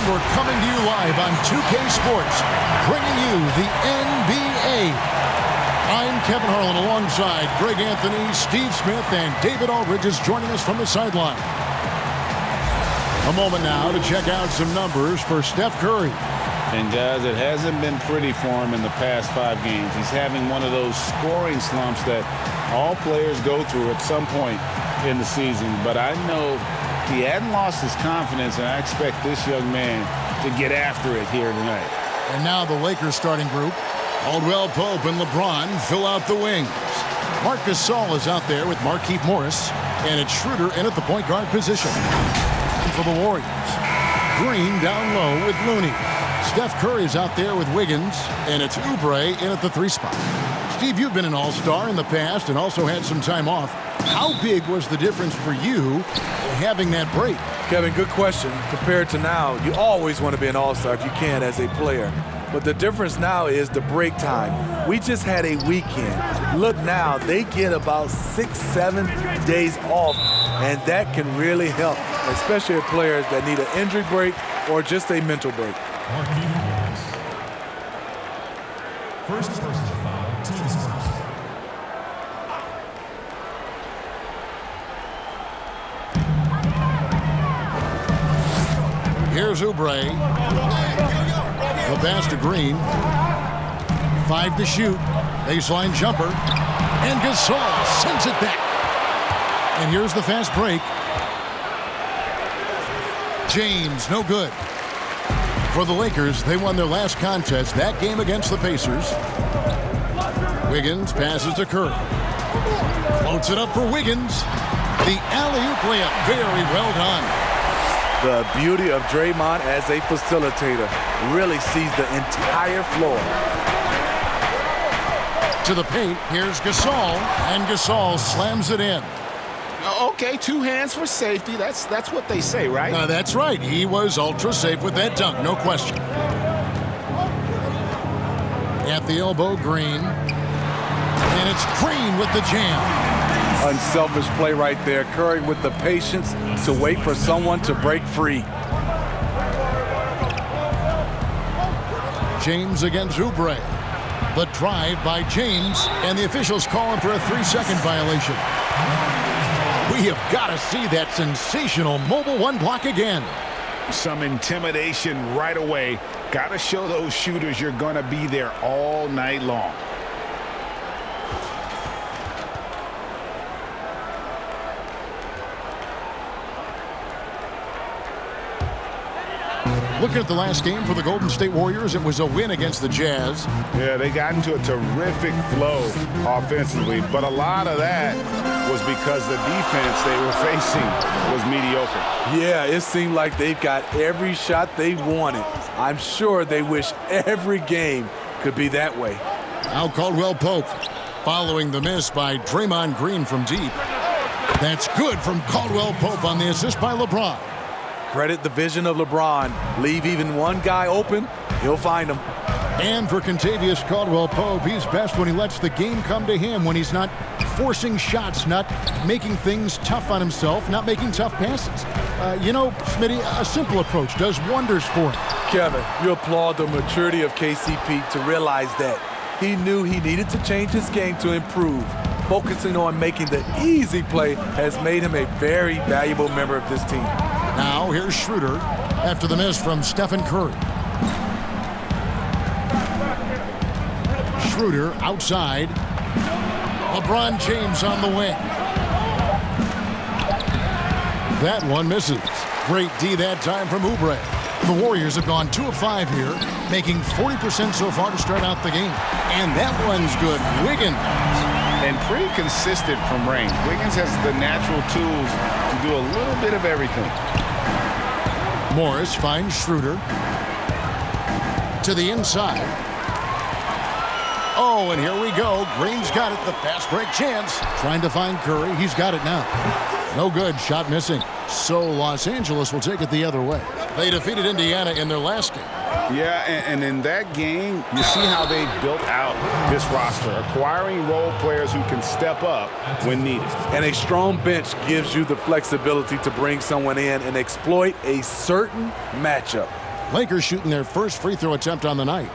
We're coming to you live on 2K Sports, bringing you the NBA. I'm Kevin Harlan alongside Greg Anthony, Steve Smith, and David Aldridge is joining us from the sideline. A moment now to check out some numbers for Steph Curry. And guys, it hasn't been pretty for him in the past 5 games. He's having one of those scoring slumps that all players go through at some point in the season. But I know he hadn't lost his confidence, and I expect this young man to get after it here tonight. And now the Lakers starting group. Caldwell Pope and LeBron fill out the wings. Marc Gasol is out there with Markieff Morris, and it's Schroeder in at the point guard position. And for the Warriors, Green down low with Looney. Steph Curry is out there with Wiggins, and it's Oubre in at the 3 spot. Steve, you've been an all-star in the past and also had some time off. How big was the difference for you having that break? Kevin, good question. Compared to now, you always want to be an all-star if you can as a player. But the difference now is the break time. We just had a weekend. Look now, they get about 6-7 days off, and that can really help, especially players that need an injury break or just a mental break. First personal foul, team's first. Here's Oubre. The pass to Green. 5 to shoot. Baseline jumper. And Gasol sends it back. And here's the fast break. James, no good. For the Lakers, they won their last contest, that game against the Pacers. Wiggins passes to Curry. Floats it up for Wiggins. The alley-oop layup, very well done. The beauty of Draymond as a facilitator, really sees the entire floor. To the paint, here's Gasol, and Gasol slams it in. Okay, 2 hands for safety. That's what they say, right? That's right. He was ultra safe with that dunk, no question. At the elbow, Green. And it's Green with the jam. Unselfish play right there. Curry with the patience to wait for someone to break free. James against Oubre. The drive by James, and the officials call him for a 3-second violation. We have got to see that sensational mobile 1 block again. Some intimidation right away. Got to show those shooters you're going to be there all night long. Looking at the last game for the Golden State Warriors, it was a win against the Jazz. Yeah, they got into a terrific flow offensively, but a lot of that was because the defense they were facing was mediocre. Yeah, it seemed like they've got every shot they wanted. I'm sure they wish every game could be that way. Now Caldwell Pope following the miss by Draymond Green from deep. That's good from Caldwell Pope on the assist by LeBron. Credit the vision of LeBron. Leave even one guy open, he'll find him. And for Kentavious Caldwell-Pope, he's best when he lets the game come to him, when he's not forcing shots, not making things tough on himself, not making tough passes. You know, Smitty, a simple approach does wonders for him. Kevin, you applaud the maturity of KCP to realize that. He knew he needed to change his game to improve. Focusing on making the easy play has made him a very valuable member of this team. Now here's Schroeder after the miss from Stephen Curry. Schroeder outside. LeBron James on the wing. That one misses. Great D that time from Oubre. The Warriors have gone 2 of 5 here, making 40% so far to start out the game. And that one's good. Wiggins. And pretty consistent from range. Wiggins has the natural tools to do a little bit of everything. Morris finds Schroeder to the inside. Oh, and here we go. Green's got it. The fast break chance. Trying to find Curry. He's got it now. No good. Shot missing. So Los Angeles will take it the other way. They defeated Indiana in their last game. Yeah, and in that game, you see how they built out this roster, acquiring role players who can step up when needed. And a strong bench gives you the flexibility to bring someone in and exploit a certain matchup. Lakers shooting their first free throw attempt on the night.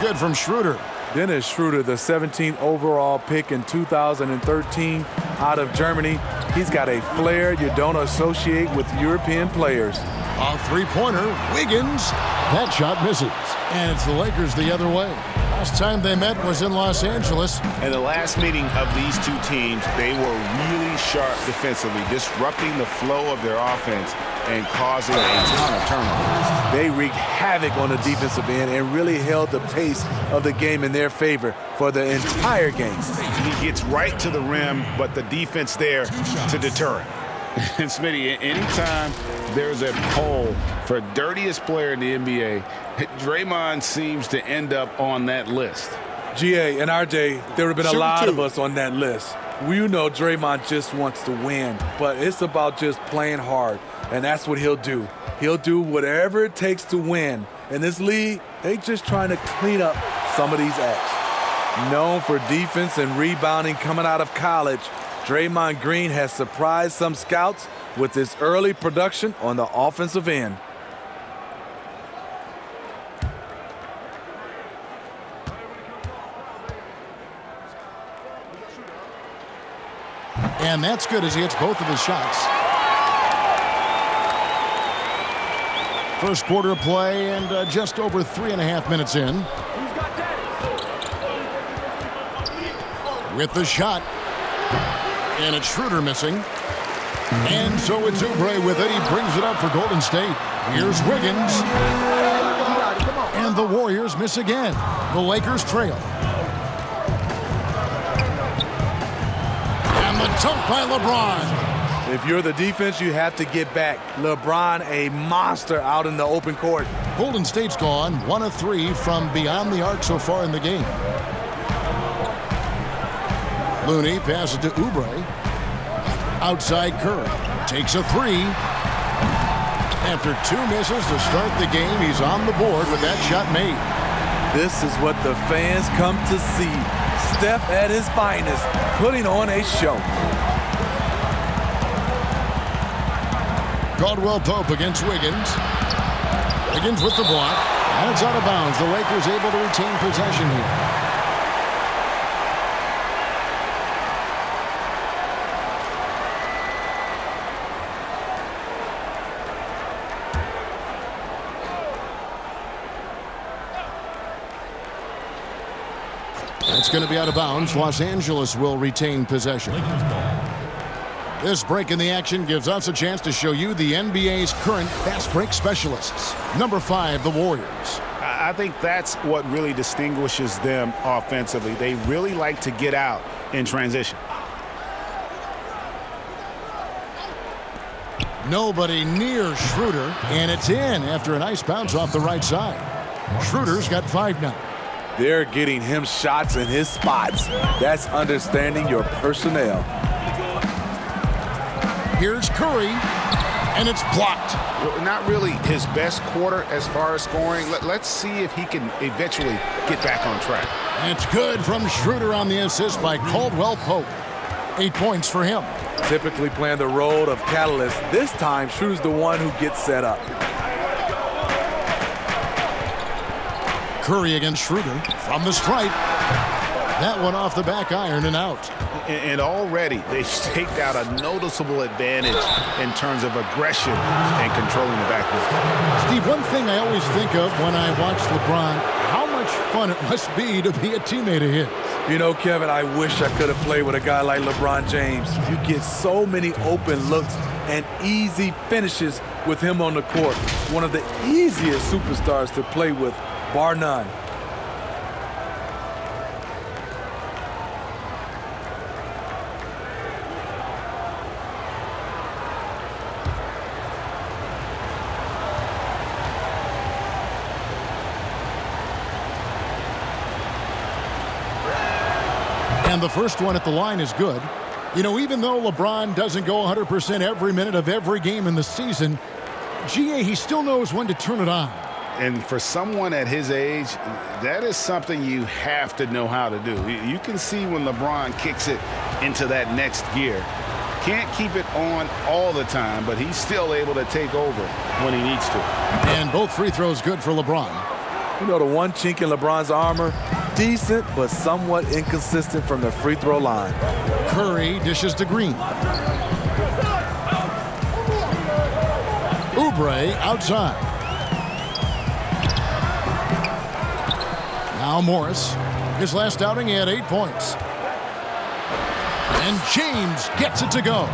Good from Schroeder. Dennis Schroeder, the 17th overall pick in 2013 out of Germany. He's got a flair you don't associate with European players. A three-pointer, Wiggins. That shot misses. And it's the Lakers the other way. Last time they met was in Los Angeles. In the last meeting of these two teams, they were really sharp defensively, disrupting the flow of their offense and causing a ton of turnovers. They wreaked havoc on the defensive end and really held the pace of the game in their favor for the entire game. He gets right to the rim, but the defense there to deter him. And Smitty, anytime there's a poll for dirtiest player in the NBA, Draymond seems to end up on that list. GA and RJ, there would have been a lot of us on that list. You know Draymond just wants to win, but it's about just playing hard, and that's what he'll do. He'll do whatever it takes to win. In this league, they just trying to clean up some of these acts. Known for defense and rebounding coming out of college, Draymond Green has surprised some scouts with his early production on the offensive end. And that's good as he hits both of his shots. First quarter of play and just over 3.5 minutes in. With the shot. And it's Schroeder missing. And so it's Oubre with it. He brings it up for Golden State. Here's Wiggins. And the Warriors miss again. The Lakers trail. And the dunk by LeBron. If you're the defense, you have to get back. LeBron, a monster out in the open court. Golden State's gone 1 of 3 from beyond the arc so far in the game. Looney passes to Oubre. Outside Curry. Takes a 3. After 2 misses to start the game, he's on the board with that shot made. This is what the fans come to see. Steph at his finest, putting on a show. Caldwell Pope against Wiggins. Wiggins with the block. And it's out of bounds. The Lakers able to retain possession here. It's going to be out of bounds. Los Angeles will retain possession. Lakers ball. This break in the action gives us a chance to show you the NBA's current fast break specialists. Number 5, the Warriors. I think that's what really distinguishes them offensively. They really like to get out in transition. Nobody near Schroeder, and it's in after a nice bounce off the right side. Schroeder's got 5 now. They're getting him shots in his spots. That's understanding your personnel. Here's Curry, and it's blocked. Not really his best quarter as far as scoring. Let's see if he can eventually get back on track. And it's good from Schroeder on the assist by Caldwell Pope. 8 points for him. Typically playing the role of catalyst. This time, Schroeder's the one who gets set up. Curry against Schroeder from the stripe. That one off the back iron and out. And already they've staked out a noticeable advantage in terms of aggression and controlling the backcourt. Steve, one thing I always think of when I watch LeBron, how much fun it must be to be a teammate of his. You know, Kevin, I wish I could have played with a guy like LeBron James. You get so many open looks and easy finishes with him on the court. One of the easiest superstars to play with, bar none. And the first one at the line is good. You know, even though LeBron doesn't go 100% every minute of every game in the season, GA, he still knows when to turn it on. And for someone at his age, that is something you have to know how to do. You can see when LeBron kicks it into that next gear. Can't keep it on all the time, but he's still able to take over when he needs to. And both free throws good for LeBron. You know, the one chink in LeBron's armor, decent but somewhat inconsistent from the free throw line. Curry dishes to Green. Oubre outside. Now Morris. His last outing, he had 8 points. And James gets it to go.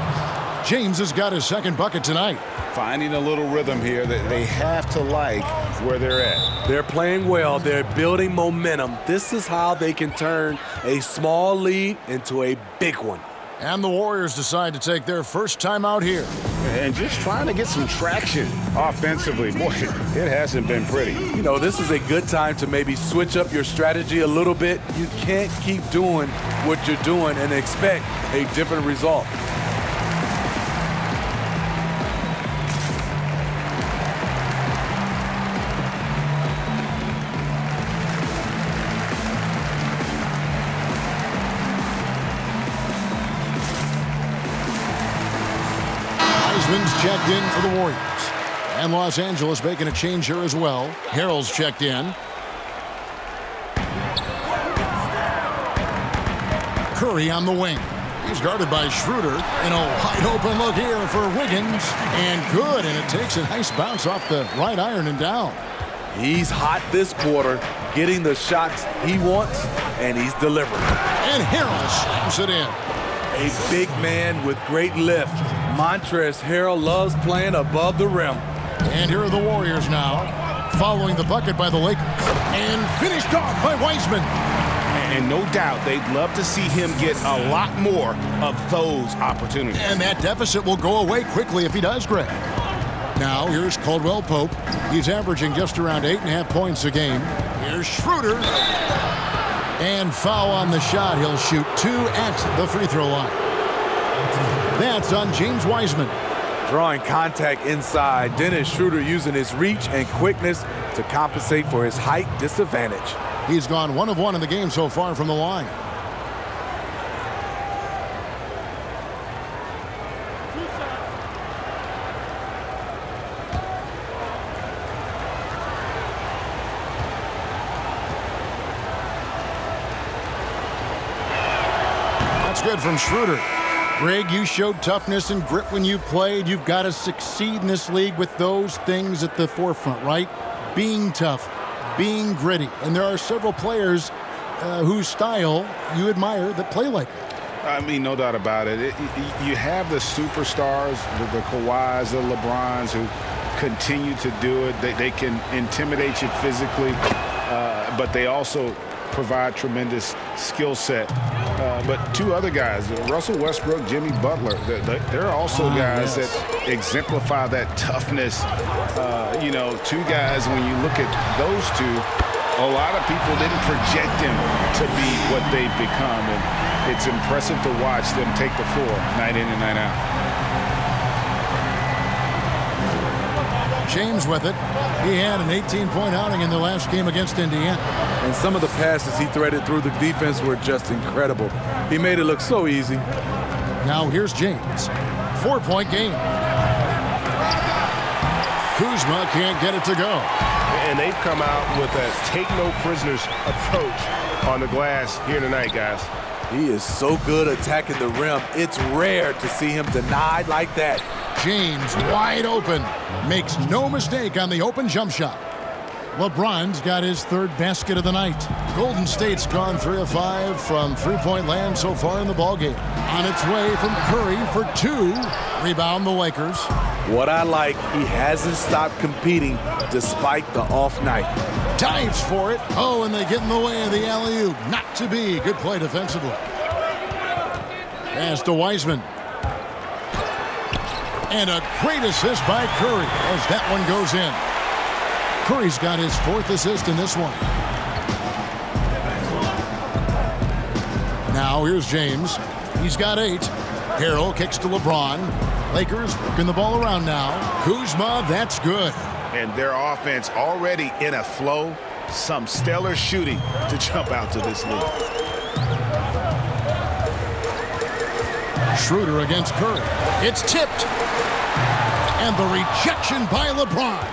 James has got his second bucket tonight. Finding a little rhythm here that they have to like where they're at. They're playing well. They're building momentum. This is how they can turn a small lead into a big one. And the Warriors decide to take their first time out here. And just trying to get some traction offensively. Boy, it hasn't been pretty. You know, this is a good time to maybe switch up your strategy a little bit. You can't keep doing what you're doing and expect a different result. Wiseman's checked in for the Warriors. And Los Angeles making a change here as well. Harrell's checked in. Curry on the wing. He's guarded by Schroeder. And a wide open look here for Wiggins. And good. And it takes a nice bounce off the right iron and down. He's hot this quarter, getting the shots he wants, and he's delivering. And Harrell slams it in. A big man with great lift. Montrezl Harrell loves playing above the rim. And here are the Warriors now, following the bucket by the Lakers. And finished off by Wiseman. And no doubt they'd love to see him get a lot more of those opportunities. And that deficit will go away quickly if he does, Greg. Now here's Caldwell Pope. He's averaging just around 8.5 points a game. Here's Schroeder. And foul on the shot. He'll shoot 2 at the free throw line. That's on James Wiseman. Drawing contact inside. Dennis Schroeder using his reach and quickness to compensate for his height disadvantage. He's gone 1 of 1 in the game so far from the line. That's good from Schroeder. Greg, you showed toughness and grit when you played. You've got to succeed in this league with those things at the forefront, right? Being tough, being gritty. And there are several players whose style you admire that play like that. I mean, no doubt about it. You have the superstars, the Kawhis, the LeBrons, who continue to do it. They can intimidate you physically, but they also provide tremendous skill set. But two other guys, Russell Westbrook, Jimmy Butler, they're also guys that exemplify that toughness. You know, two guys, when you look at those two, a lot of people didn't project them to be what they've become. And it's impressive to watch them take the floor night in and night out. James with it. He had an 18-point outing in the last game against Indiana. And some of the passes he threaded through the defense were just incredible. He made it look so easy. Now here's James. 4-point game. Kuzma can't get it to go. And they've come out with a take-no-prisoners approach on the glass here tonight, guys. He is so good attacking the rim. It's rare to see him denied like that. James wide open. Makes no mistake on the open jump shot. LeBron's got his third basket of the night. Golden State's gone 3 of 5 from three-point land so far in the ballgame. On its way from Curry for 2. Rebound the Lakers. What I like, he hasn't stopped competing despite the off night. Dives for it. Oh, and they get in the way of the alley-oop. Not to be. Good play defensively. Pass to Wiseman. And a great assist by Curry as that one goes in. Curry's got his 4th assist in this one. Now here's James. He's got 8. Harrell kicks to LeBron. Lakers working the ball around now. Kuzma, that's good. And their offense already in a flow. Some stellar shooting to jump out to this lead. Schroeder against Curry. It's tipped. And the rejection by LeBron.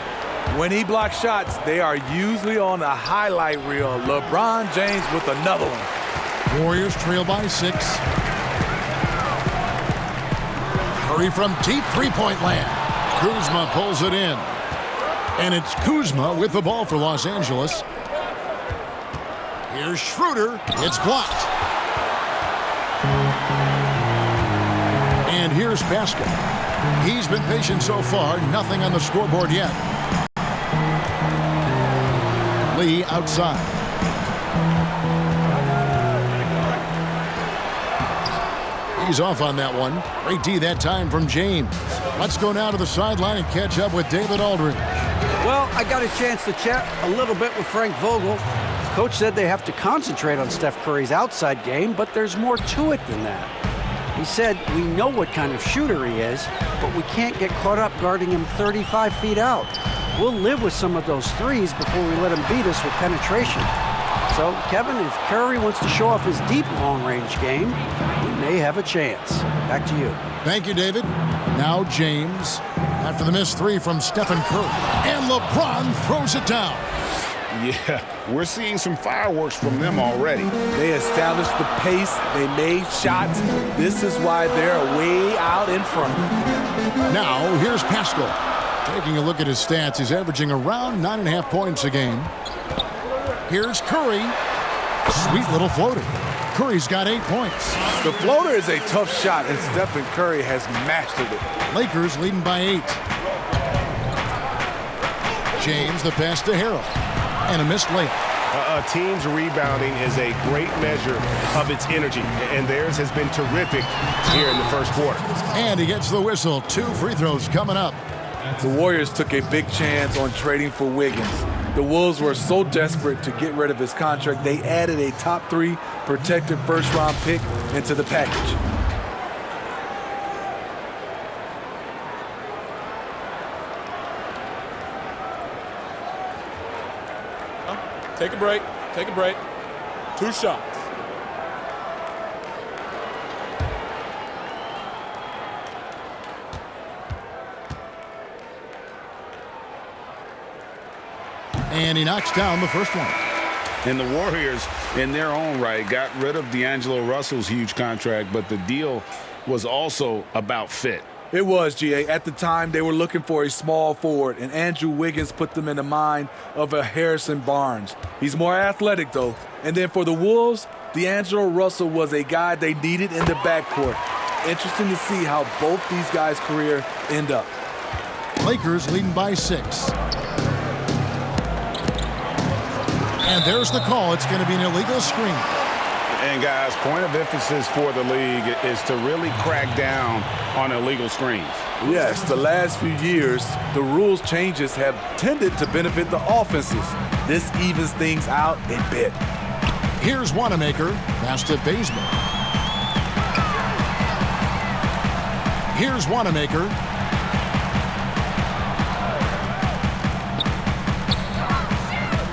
When he blocks shots, they are usually on a highlight reel. LeBron James with another one. Warriors trail by 6. Curry from deep three-point land. Kuzma pulls it in. And it's Kuzma with the ball for Los Angeles. Here's Schroeder. It's blocked. And here's Pascal. He's been patient so far. Nothing on the scoreboard yet. Lee outside. He's off on that one. Great D that time from James. Let's go now to the sideline and catch up with David Aldridge. Well, I got a chance to chat a little bit with Frank Vogel. Coach said they have to concentrate on Steph Curry's outside game, but there's more to it than that. He said, we know what kind of shooter he is, but we can't get caught up guarding him 35 feet out. We'll live with some of those threes before we let him beat us with penetration. So, Kevin, if Curry wants to show off his deep long-range game, he may have a chance. Back to you. Thank you, David. Now James, after the missed 3 from Stephen Curry. And LeBron throws it down. Yeah, we're seeing some fireworks from them already. They established the pace. They made shots. This is why they're way out in front. Now, here's Pascal. Taking a look at his stats, he's averaging around 9.5 points a game. Here's Curry. Sweet little floater. Curry's got 8 points. The floater is a tough shot, and Stephen Curry has mastered it. Lakers leading by 8. James, the pass to Harrell. And a missed layup. A team's rebounding is a great measure of its energy, and theirs has been terrific here in the first quarter. And he gets the whistle. 2 free throws coming up. The Warriors took a big chance on trading for Wiggins. The Wolves were so desperate to get rid of his contract, they added a top 3 protected first-round pick into the package. Take a break. Take a break. 2 shots. And he knocks down the first one. And the Warriors, in their own right, got rid of D'Angelo Russell's huge contract, but the deal was also about fit. It was, G.A. At the time, they were looking for a small forward, and Andrew Wiggins put them in the mind of a Harrison Barnes. He's more athletic, though. And then for the Wolves, D'Angelo Russell was a guy they needed in the backcourt. Interesting to see how both these guys' career end up. Lakers leading by 6. And there's the call. It's going to be an illegal screen. And, guys, point of emphasis for the league is to really crack down on illegal screens. Yes, the last few years, the rules changes have tended to benefit the offenses. This evens things out a bit. Here's Wanamaker. Pass to Bazemore. Here's Wanamaker.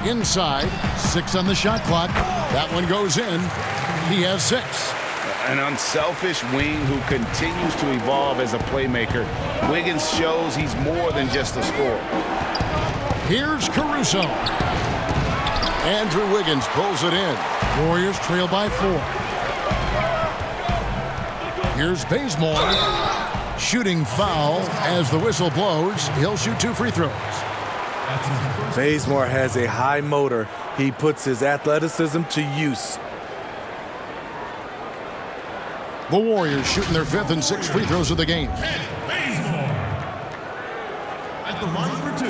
Inside. 6 on the shot clock. That one goes in. He has 6. An unselfish wing who continues to evolve as a playmaker. Wiggins shows he's more than just a scorer. Here's Caruso. Andrew Wiggins pulls it in. Warriors trail by 4. Here's Bazemore. Shooting foul as the whistle blows. He'll shoot 2 free throws. Bazemore has a high motor. He puts his athleticism to use. The Warriors shooting their 5th and 6th free throws of the game. Bazemore at the line for 2.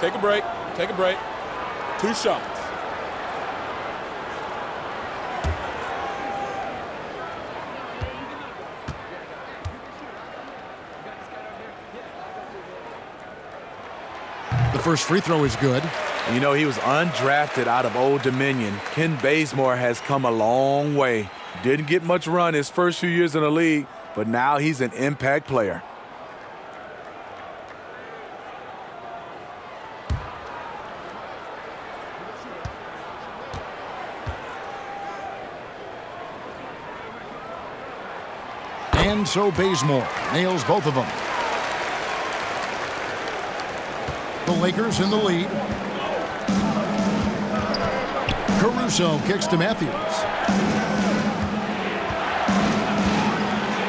Take a break. Take a break. 2 shots. The first free throw is good. You know, he was undrafted out of Old Dominion. Ken Bazemore has come a long way. Didn't get much run his first few years in the league, but now he's an impact player. And so Bazemore nails both of them. The Lakers in the lead. Caruso kicks to Matthews.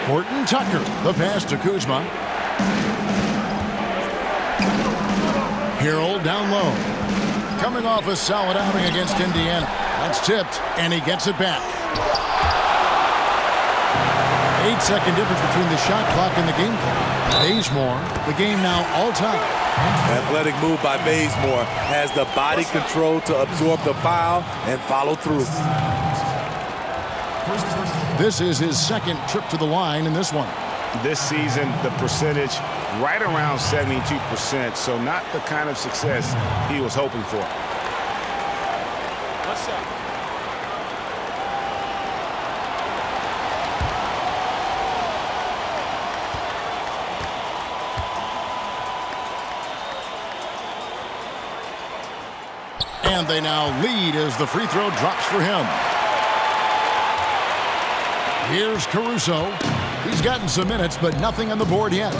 Horton Tucker, the pass to Kuzma. Harrell down low. Coming off a solid outing against Indiana. That's tipped, and he gets it back. 8-second difference between the shot clock and the game clock. Bazemore, the game now all-time. Athletic move by Bazemore. Has the body control to absorb the foul and follow through. This is his 2nd trip to the line in this one. This season, the percentage right around 72%, so not the kind of success he was hoping for. One shot. And they now lead as the free throw drops for him. Here's Caruso. He's gotten some minutes, but nothing on the board yet.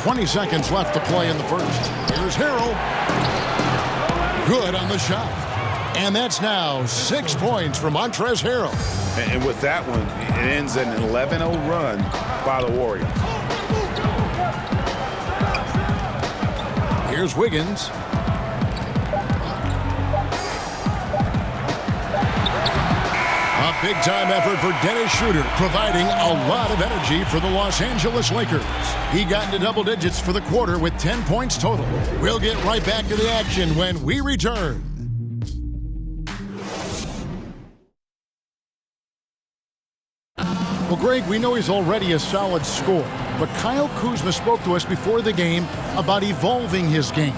20 seconds left to play in the first. Here's Harrell. Good on the shot. And that's now 6 points from Montrezl Harrell. And with that one, it ends an 11-0 run by the Warriors. Here's Wiggins. A big-time effort for Dennis Schroeder, providing a lot of energy for the Los Angeles Lakers. He got into double digits for the quarter with 10 points total. We'll get right back to the action when we return. Well, Greg, we know he's already a solid scorer, but Kyle Kuzma spoke to us before the game about evolving his game.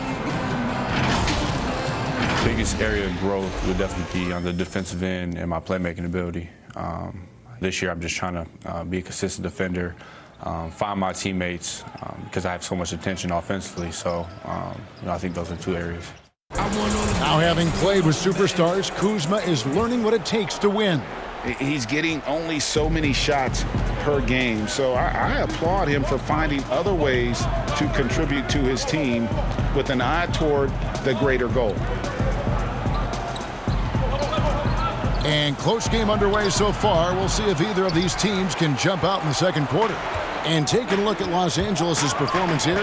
Biggest area of growth would definitely be on the defensive end and my playmaking ability. This year I'm just trying to be a consistent defender, find my teammates because I have so much attention offensively. So I think those are 2 areas. Now having played with superstars, Kuzma is learning what it takes to win. He's getting only so many shots per game. So I applaud him for finding other ways to contribute to his team with an eye toward the greater goal. And close game underway so far. We'll see if either of these teams can jump out in the second quarter. And taking a look at Los Angeles' performance here,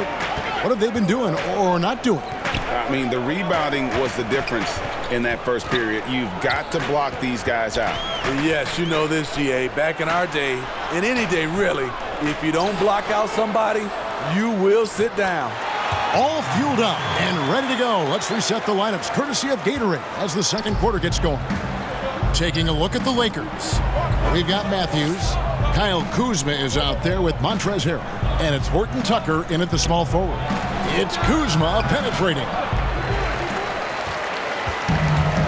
what have they been doing or not doing? I mean, the rebounding was the difference in that first period. You've got to block these guys out. Yes, you know this, GA. Back in our day, in any day really, if you don't block out somebody, you will sit down. All fueled up and ready to go. Let's reset the lineups courtesy of Gatorade as the second quarter gets going. Taking a look at the Lakers. We've got Matthews. Kyle Kuzma is out there with Montrezl Harrell. And it's Horton Tucker in at the small forward. It's Kuzma penetrating.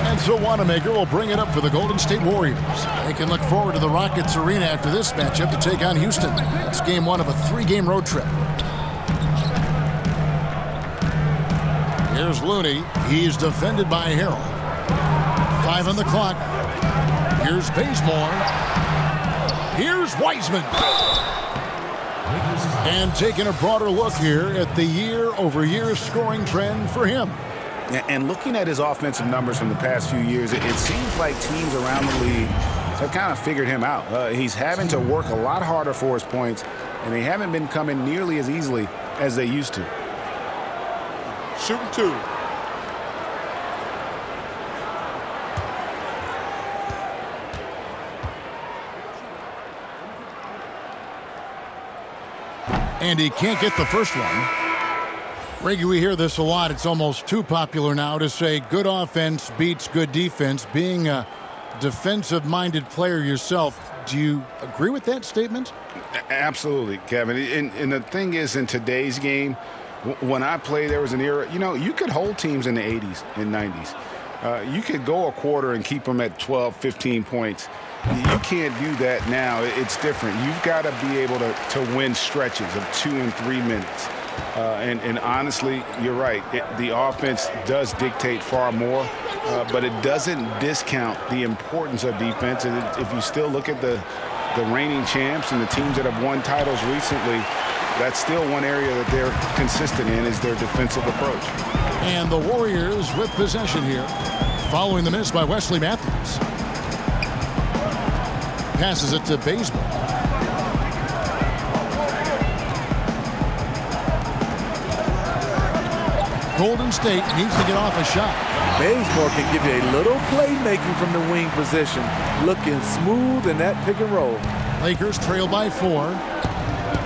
And so Wanamaker will bring it up for the Golden State Warriors. They can look forward to the Rockets Arena after this matchup to take on Houston. It's game one of a 3-game road trip. Here's Looney. He's defended by Harrell. 5 on the clock. Here's Bazemore. Here's Wiseman. And taking a broader look here at the year-over-year scoring trend for him. And looking at his offensive numbers from the past few years, it seems like teams around the league have kind of figured him out. He's having to work a lot harder for his points, and they haven't been coming nearly as easily as they used to. Shooting 2. And he can't get the first one. Reggie, we hear this a lot. It's almost too popular now to say good offense beats good defense. Being a defensive-minded player yourself, do you agree with that statement? Absolutely, Kevin. And the thing is, in today's game, when I played, there was an era, you could hold teams in the 80s and 90s. You could go a quarter and keep them at 12, 15 points. You can't do that now. It's different. You've got to be able to win stretches of 2 and 3 minutes. And honestly, you're right. The offense does dictate far more, but it doesn't discount the importance of defense. And if you still look at the reigning champs and the teams that have won titles recently, that's still one area that they're consistent in is their defensive approach. And the Warriors with possession here, following the miss by Wesley Matthews. Passes it to Bazemore. Golden State needs to get off a shot. Bazemore can give you a little playmaking from the wing position. Looking smooth in that pick and roll. Lakers trail by 4.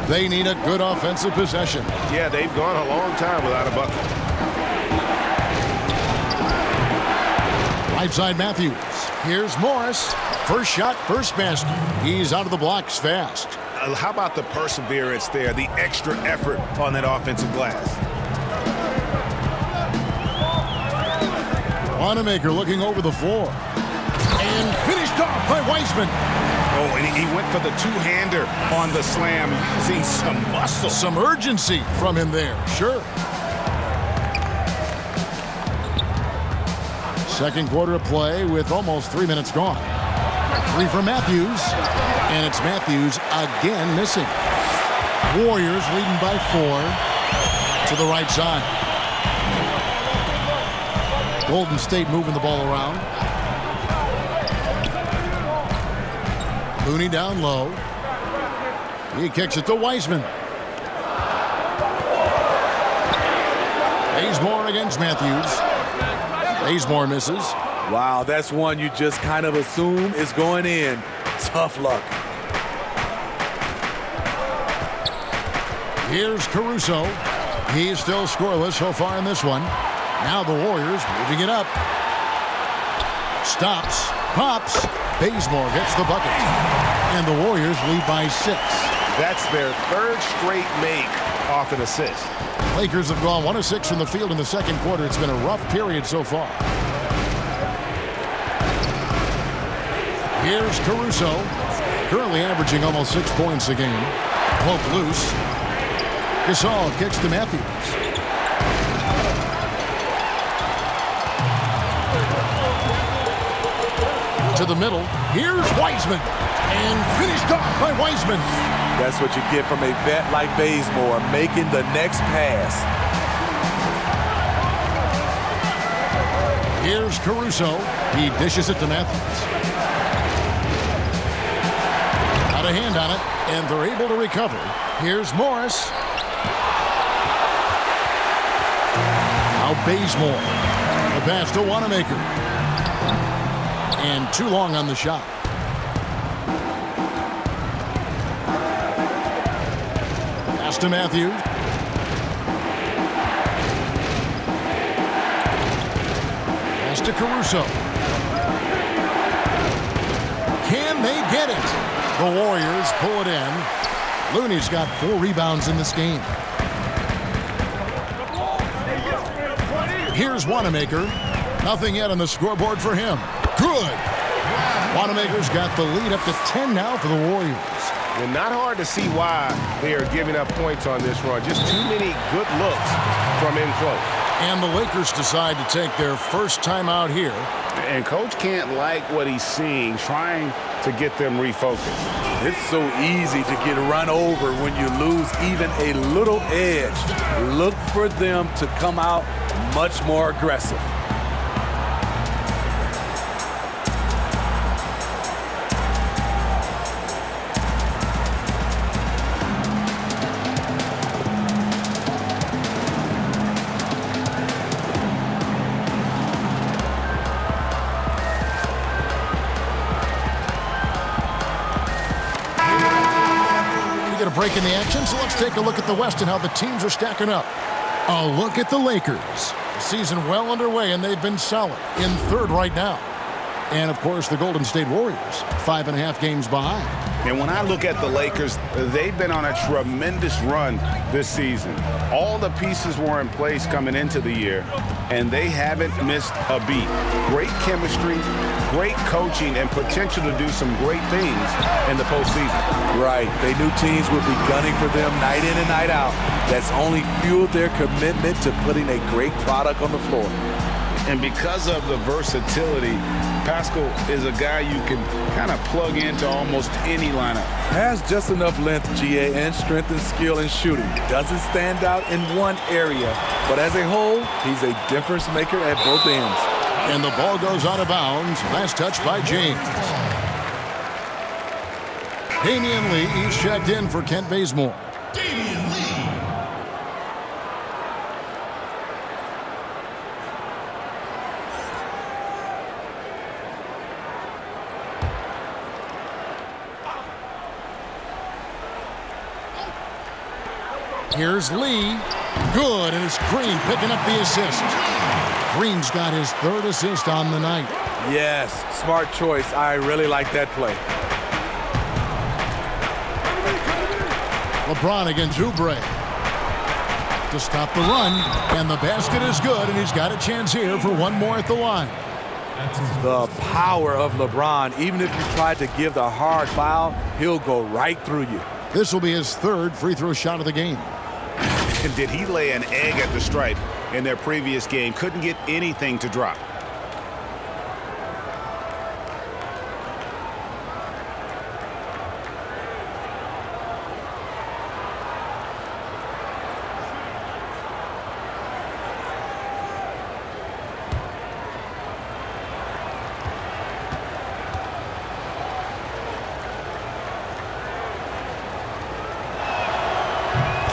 They need a good offensive possession. Yeah, they've gone a long time without a bucket. Right side Matthews. Here's Morris. First shot, first basket. He's out of the blocks fast. How about the perseverance there, the extra effort on that offensive glass? Wanamaker looking over the floor. And finished off by Wiseman. Oh, and he went for the two-hander on the slam, using some muscle. Some urgency from him there, sure. Second quarter of play with almost 3 minutes gone. 3 for Matthews, and it's Matthews again missing. Warriors leading by 4 to the right side. Golden State moving the ball around. Looney down low. He kicks it to Wiseman. Bazemore against Matthews. Bazemore misses. Wow, that's one you just kind of assume is going in. Tough luck. Here's Caruso. He's still scoreless so far in this one. Now the Warriors moving it up. Stops. Pops. Bazemore gets the bucket. And the Warriors lead by 6. That's their 3rd straight make off an assist. Lakers have gone 1 of 6 from the field in the second quarter. It's been a rough period so far. Here's Caruso. Currently averaging almost 6 points a game. Poke loose. Gasol kicks to Matthews. To the middle. Here's Wiseman. And finished off by Wiseman. That's what you get from a vet like Bazemore, making the next pass. Here's Caruso. He dishes it to Matthews. Got a hand on it, and they're able to recover. Here's Morris. Now Bazemore. The pass to Wanamaker. And too long on the shot. Pass to Matthews. Pass to Caruso. Can they get it? The Warriors pull it in. Looney's got 4 rebounds in this game. Here's Wanamaker. Nothing yet on the scoreboard for him. Good. Wanamaker's got the lead up to 10 now for the Warriors. And not hard to see why they are giving up points on this run. Just too many good looks from in close. And the Lakers decide to take their first time out here. And Coach can't like what he's seeing, trying to get them refocused. It's so easy to get run over when you lose even a little edge. Look for them to come out much more aggressive. Break in the action, so let's take a look at the West and how the teams are stacking up. A look at the Lakers. The season well underway, and they've been solid in 3rd right now. And, of course, the Golden State Warriors, 5.5 games behind. And when I look at the Lakers, they've been on a tremendous run this season. All the pieces were in place coming into the year, and they haven't missed a beat. Great chemistry, great coaching, and potential to do some great things in the postseason. Right. They knew teams would be gunning for them night in and night out. That's only fueled their commitment to putting a great product on the floor. And because of the versatility, Pascal is a guy you can kind of plug into almost any lineup. Has just enough length, GA, and strength and skill in shooting. Doesn't stand out in one area, but as a whole, he's a difference maker at both ends. And the ball goes out of bounds. Last touch by James. Damian Lee each checked in for Kent Bazemore. Damian Lee. Here's Lee. Good, and it's Green picking up the assist. Green's got his 3rd assist on the night. Yes, smart choice. I really like that play. LeBron against Oubre to stop the run, and the basket is good, and he's got a chance here for one more at the line. The power of LeBron. Even if you tried to give the hard foul, he'll go right through you. This will be his 3rd free throw shot of the game. And did he lay an egg at the stripe in their previous game? Couldn't get anything to drop.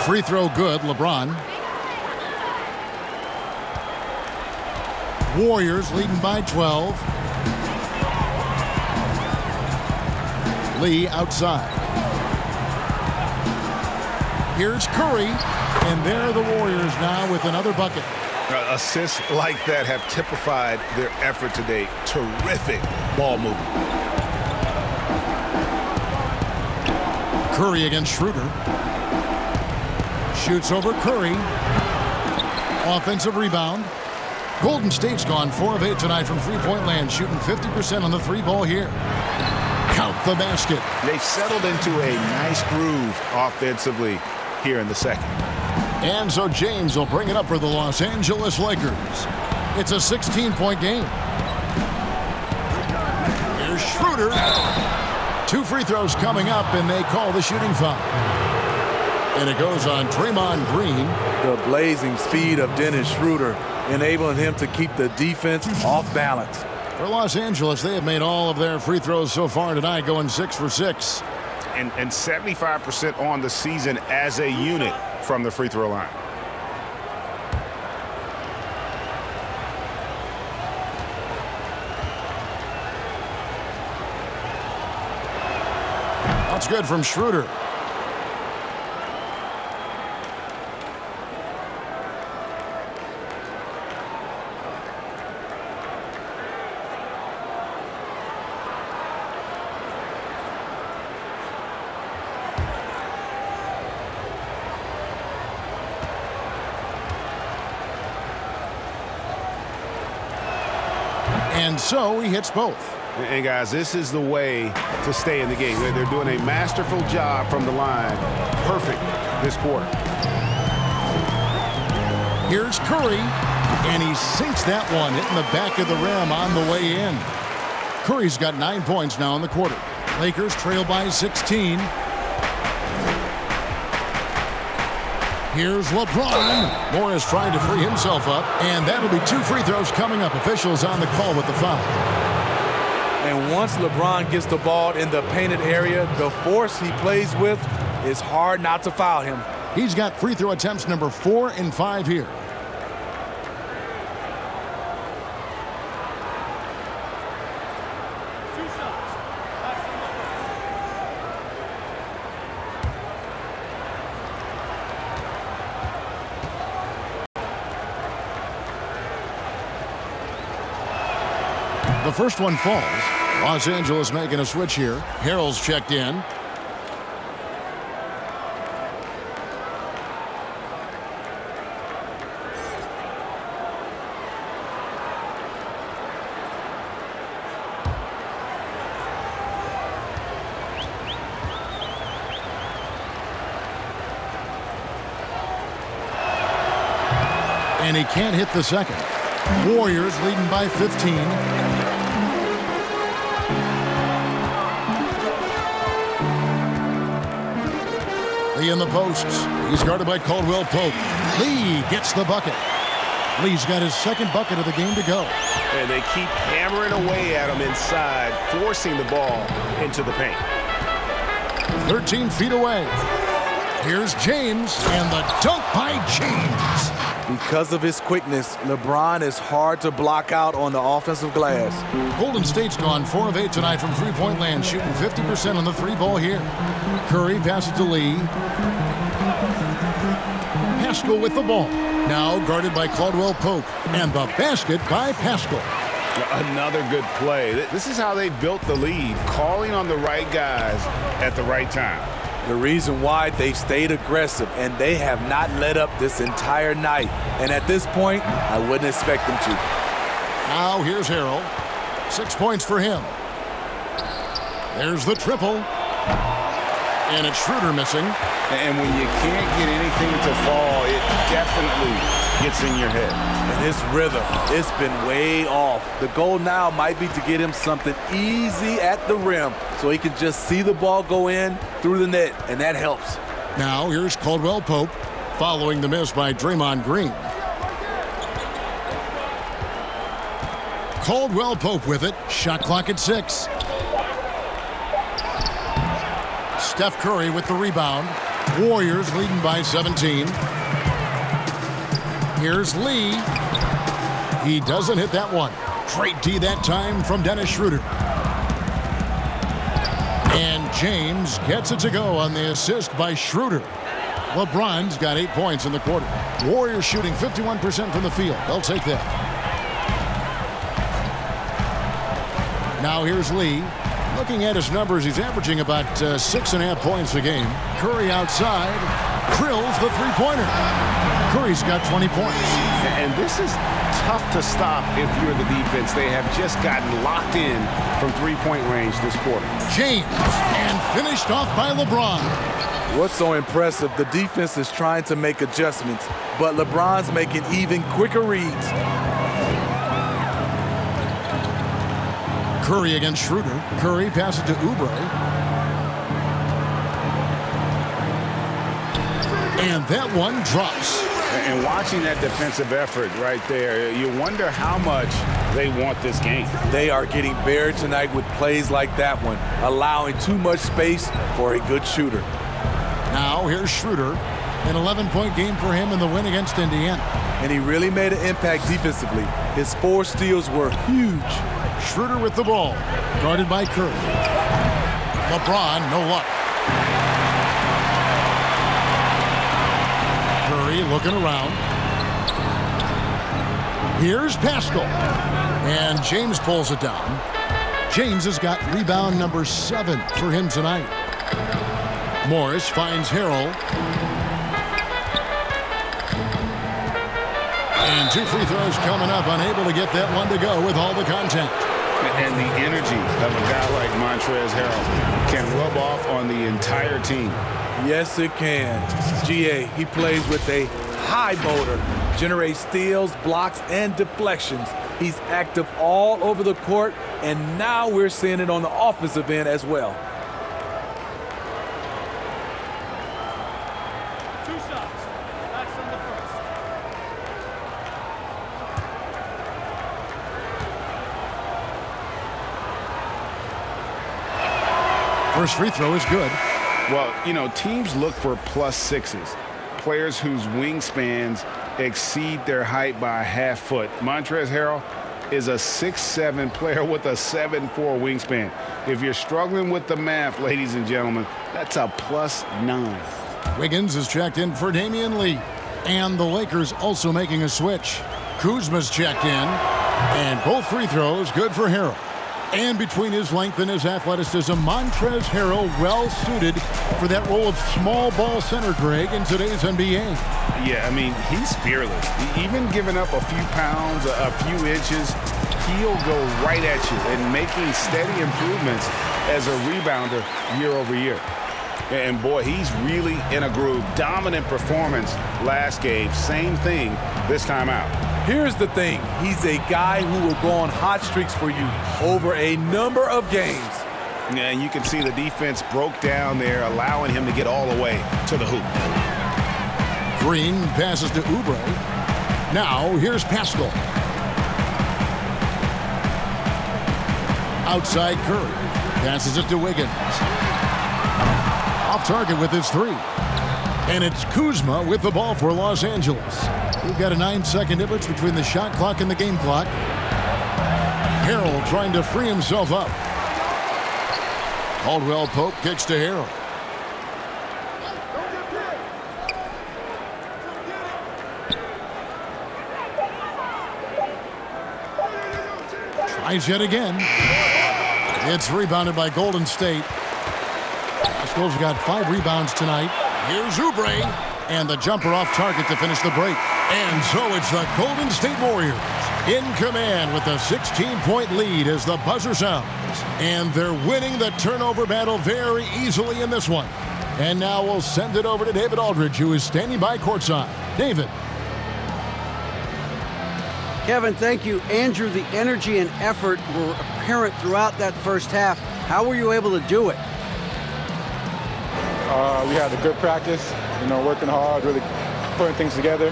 Free throw good, LeBron. Warriors leading by 12. Lee outside. Here's Curry, and there are the Warriors now with another bucket. Assists like that have typified their effort today. Terrific ball movement. Curry against Schroeder. Shoots over Curry. Offensive rebound. Golden State's gone 4 of 8 tonight from three-point land, shooting 50% on the 3-ball here. Count the basket. They've settled into a nice groove offensively here in the second. And so James will bring it up for the Los Angeles Lakers. It's a 16-point game. Here's Schroeder. 2 free throws coming up, and they call the shooting foul. And it goes on Draymond Green. The blazing speed of Dennis Schroeder enabling him to keep the defense off balance. For Los Angeles, they have made all of their free throws so far tonight, going 6 for 6. And 75% on the season as a unit from the free throw line. That's good from Schroeder. And so he hits both. And guys, this is the way to stay in the game. They're doing a masterful job from the line. Perfect this quarter. Here's Curry, and he sinks that one, hitting the back of the rim on the way in. Curry's got 9 points now in the quarter. Lakers trail by 16. Here's LeBron. Morris trying to free himself up, and that'll be 2 free throws coming up. Officials on the call with the foul. And once LeBron gets the ball in the painted area, the force he plays with, it's hard not to foul him. He's got free throw attempts number 4 and 5 here. The first one falls. Los Angeles making a switch here. Harrell's checked in. And he can't hit the second. Warriors leading by 15. Lee in the posts. He's guarded by Caldwell Pope. Lee gets the bucket. Lee's got his second bucket of the game to go. And they keep hammering away at him inside, forcing the ball into the paint. 13 feet away. Here's James, and the dunk by James. Because of his quickness, LeBron is hard to block out on the offensive glass. Golden State's gone 4 of 8 tonight from three-point land, shooting 50% on the 3-ball here. Curry passes to Lee. Pascal with the ball. Now guarded by Caldwell Pope. And the basket by Pascal. Another good play. This is how they built the lead, calling on the right guys at the right time. The reason why they've stayed aggressive, and they have not let up this entire night. And at this point, I wouldn't expect them to. Now here's Harrell. 6 points for him. There's the triple. And it's Schroeder missing. And when you can't get anything to fall, it definitely gets in your head. And his rhythm, it's been way off. The goal now might be to get him something easy at the rim so he can just see the ball go in through the net, and that helps. Now here's Caldwell Pope following the miss by Draymond Green. Caldwell Pope with it. Shot clock at 6. Steph Curry with the rebound. Warriors leading by 17. Here's Lee. He doesn't hit that one. Great D that time from Dennis Schroeder. And James gets it to go on the assist by Schroeder. LeBron's got 8 points in the quarter. Warriors shooting 51% from the field. They'll take that. Now here's Lee. Looking at his numbers, he's averaging about 6.5 points a game. Curry outside. Drills the three-pointer. Curry's got 20 points. And this is tough to stop if you're the defense. They have just gotten locked in from three-point range this quarter. James, and finished off by LeBron. What's so impressive, the defense is trying to make adjustments, but LeBron's making even quicker reads. Curry against Schroeder. Curry passes to Oubre. And that one drops. And watching that defensive effort right there, you wonder how much they want this game. They are getting buried tonight with plays like that one, allowing too much space for a good shooter. Now here's Schroeder. An 11-point game for him in the win against Indiana. And he really made an impact defensively. His 4 steals were huge. Schroeder with the ball, guarded by Curry. LeBron, no luck. Curry looking around. Here's Pascal. And James pulls it down. James has got rebound number 7 for him tonight. Morris finds Harrell. And 2 free throws coming up, unable to get that one to go with all the contact. And the energy of a guy like Montrezl Harrell can rub off on the entire team. Yes, it can. GA, he plays with a high motor, generates steals, blocks, and deflections. He's active all over the court, and now we're seeing it on the offensive end as well. First free throw is good. Well, you know, teams look for +6s, players whose wingspans exceed their height by a half foot. Montrezl Harrell is a 6'7" player with a 7'4" wingspan. If you're struggling with the math, ladies and gentlemen, that's a +9. Wiggins is checked in for Damian Lee. And the Lakers also making a switch. Kuzma's checked in. And both free throws good for Harrell. And between his length and his athleticism, Montrezl Harrell well-suited for that role of small ball center, Greg, in today's NBA. Yeah, I mean, he's fearless. Even giving up a few pounds, a few inches, he'll go right at you and making steady improvements as a rebounder year over year. And boy, he's really in a groove. Dominant performance last game. Same thing this time out. Here's the thing. He's a guy who will go on hot streaks for you over a number of games. And you can see the defense broke down there, allowing him to get all the way to the hoop. Green passes to Oubre. Now here's Pascal. Outside Curry. Passes it to Wiggins. Off target with his 3. And it's Kuzma with the ball for Los Angeles. We've got a 9-second difference between the shot clock and the game clock. Harrell trying to free himself up. Caldwell Pope kicks to Harrell. Tries yet again. It's rebounded by Golden State. Pascal's got 5 rebounds tonight. Here's Oubre. And the jumper off target to finish the break. And so it's the Golden State Warriors in command with a 16-point lead as the buzzer sounds. And they're winning the turnover battle very easily in this one. And now we'll send it over to David Aldridge, who is standing by courtside. David. Kevin, thank you. Andrew, the energy and effort were apparent throughout that first half. How were you able to do it? We had a good practice, working hard, really putting things together.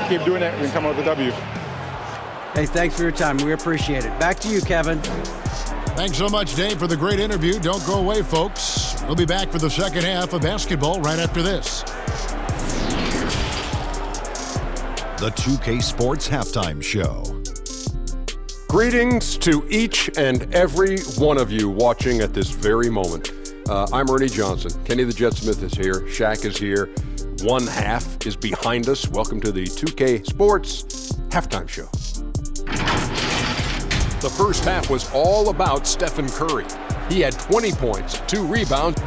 Keep doing it, we can come out with a W. Hey, thanks for your time. We appreciate it. Back to you, Kevin. Thanks so much, Dave, for the great interview. Don't go away, folks. We'll be back for the second half of basketball right after this. The 2K Sports Halftime Show. Greetings to each and every one of you watching at this very moment. I'm Ernie Johnson. Kenny the Jet Smith is here. Shaq is here. One half is behind us. Welcome to the 2K Sports Halftime Show. The first half was all about Stephen Curry. He had 20 points, 2 rebounds.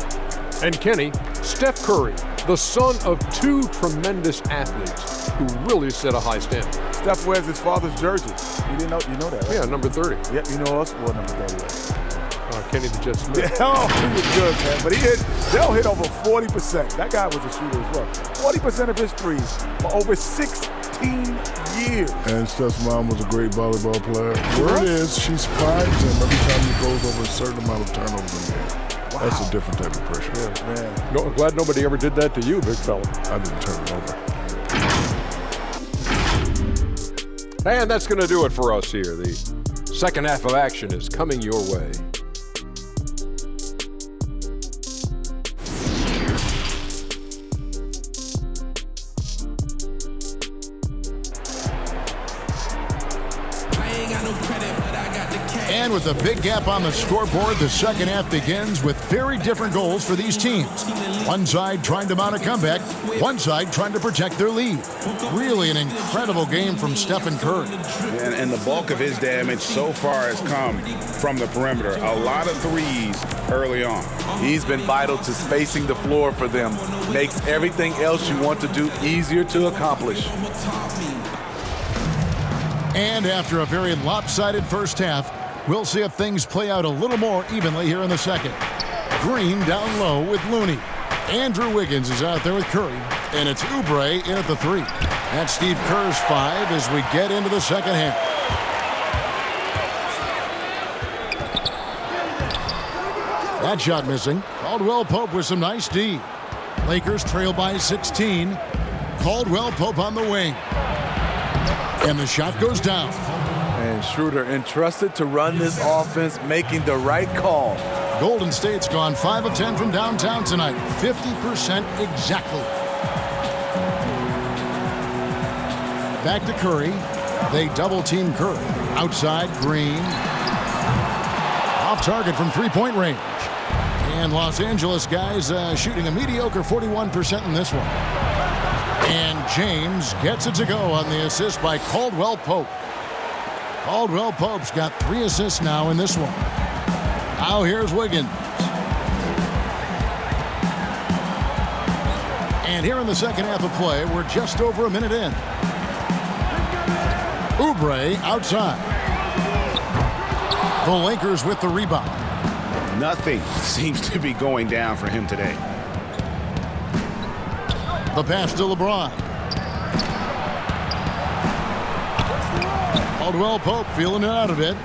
And Kenny, Steph Curry, the son of 2 tremendous athletes who really set a high standard. Steph wears his father's jersey. You know that, right? Yeah, number 30. Yep, you know who else wore number 30, right? Kenny the Jet Smith. Yeah, oh, he was good, man. But they'll hit over 40%. That guy was a shooter as well. 40% of his threes for over 16 years. And Steph's mom was a great volleyball player. Word is she spikes him every time he goes over a certain amount of turnovers in the game. Wow. That's a different type of pressure. Yeah, man. No, I'm glad nobody ever did that to you, big fella. I didn't turn it over. And that's going to do it for us here. The second half of action is coming your way. And with a big gap on the scoreboard, the second half begins with very different goals for these teams. One side trying to mount a comeback, one side trying to protect their lead. Really an incredible game from Stephen Curry. And the bulk of his damage so far has come from the perimeter. A lot of threes early on. He's been vital to spacing the floor for them. Makes everything else you want to do easier to accomplish. And after a very lopsided first half, we'll see if things play out a little more evenly here in the second. Green down low with Looney. Andrew Wiggins is out there with Curry. And it's Oubre in at the 3. That's Steve Kerr's 5 as we get into the second half. That shot missing. Caldwell Pope with some nice D. Lakers trail by 16. Caldwell Pope on the wing. And the shot goes down. And Schroeder entrusted to run this offense, making the right call. Golden State's gone 5 of 10 from downtown tonight. 50% exactly. Back to Curry. They double-team Curry. Outside, Green. Off target from three-point range. And Los Angeles guys shooting a mediocre 41% in this one. And James gets it to go on the assist by Caldwell Pope. Caldwell Pope's got 3 assists now in this one. Now here's Wiggins. And here in the second half of play, we're just over a minute in. Oubre outside. The Lakers with the rebound. Nothing seems to be going down for him today. The pass to LeBron. Caldwell Pope feeling it out a bit.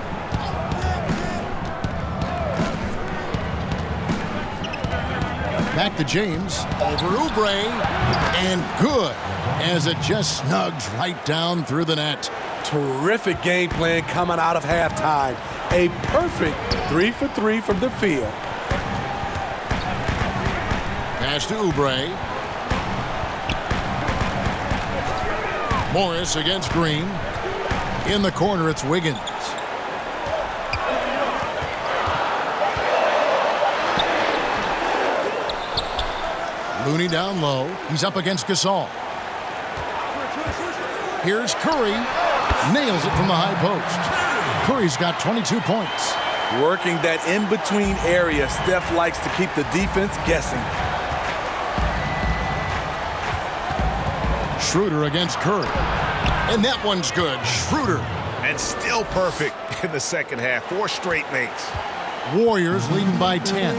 Back to James. Over Oubre. And good as it just snugs right down through the net. Terrific game plan coming out of halftime. A perfect 3 for 3 from the field. Pass to Oubre. Morris against Green. In the corner, it's Wiggins. Looney down low. He's up against Gasol. Here's Curry. Nails it from the high post. Curry's got 22 points. Working that in-between area, Steph likes to keep the defense guessing. Schroeder against Curry. And that one's good. Schroeder. And still perfect in the second half. 4 straight makes. Warriors leading by 10.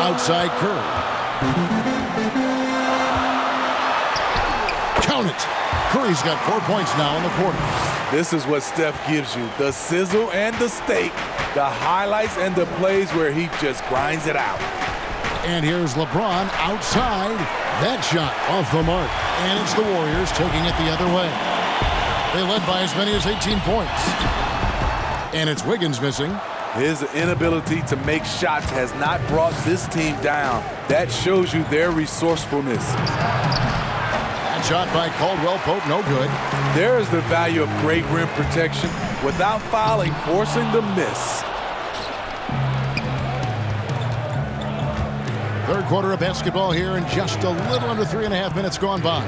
Outside Curry. Count it. Curry's got 4 points now in the quarter. This is what Steph gives you. The sizzle and the steak. The highlights and the plays where he just grinds it out. And here's LeBron outside. That shot off the mark. And it's the Warriors taking it the other way. They led by as many as 18 points. And it's Wiggins missing. His inability to make shots has not brought this team down. That shows you their resourcefulness. That shot by Caldwell Pope, no good. There is the value of great rim protection without fouling, forcing the miss. Third quarter of basketball here and just a little under 3.5 minutes gone by.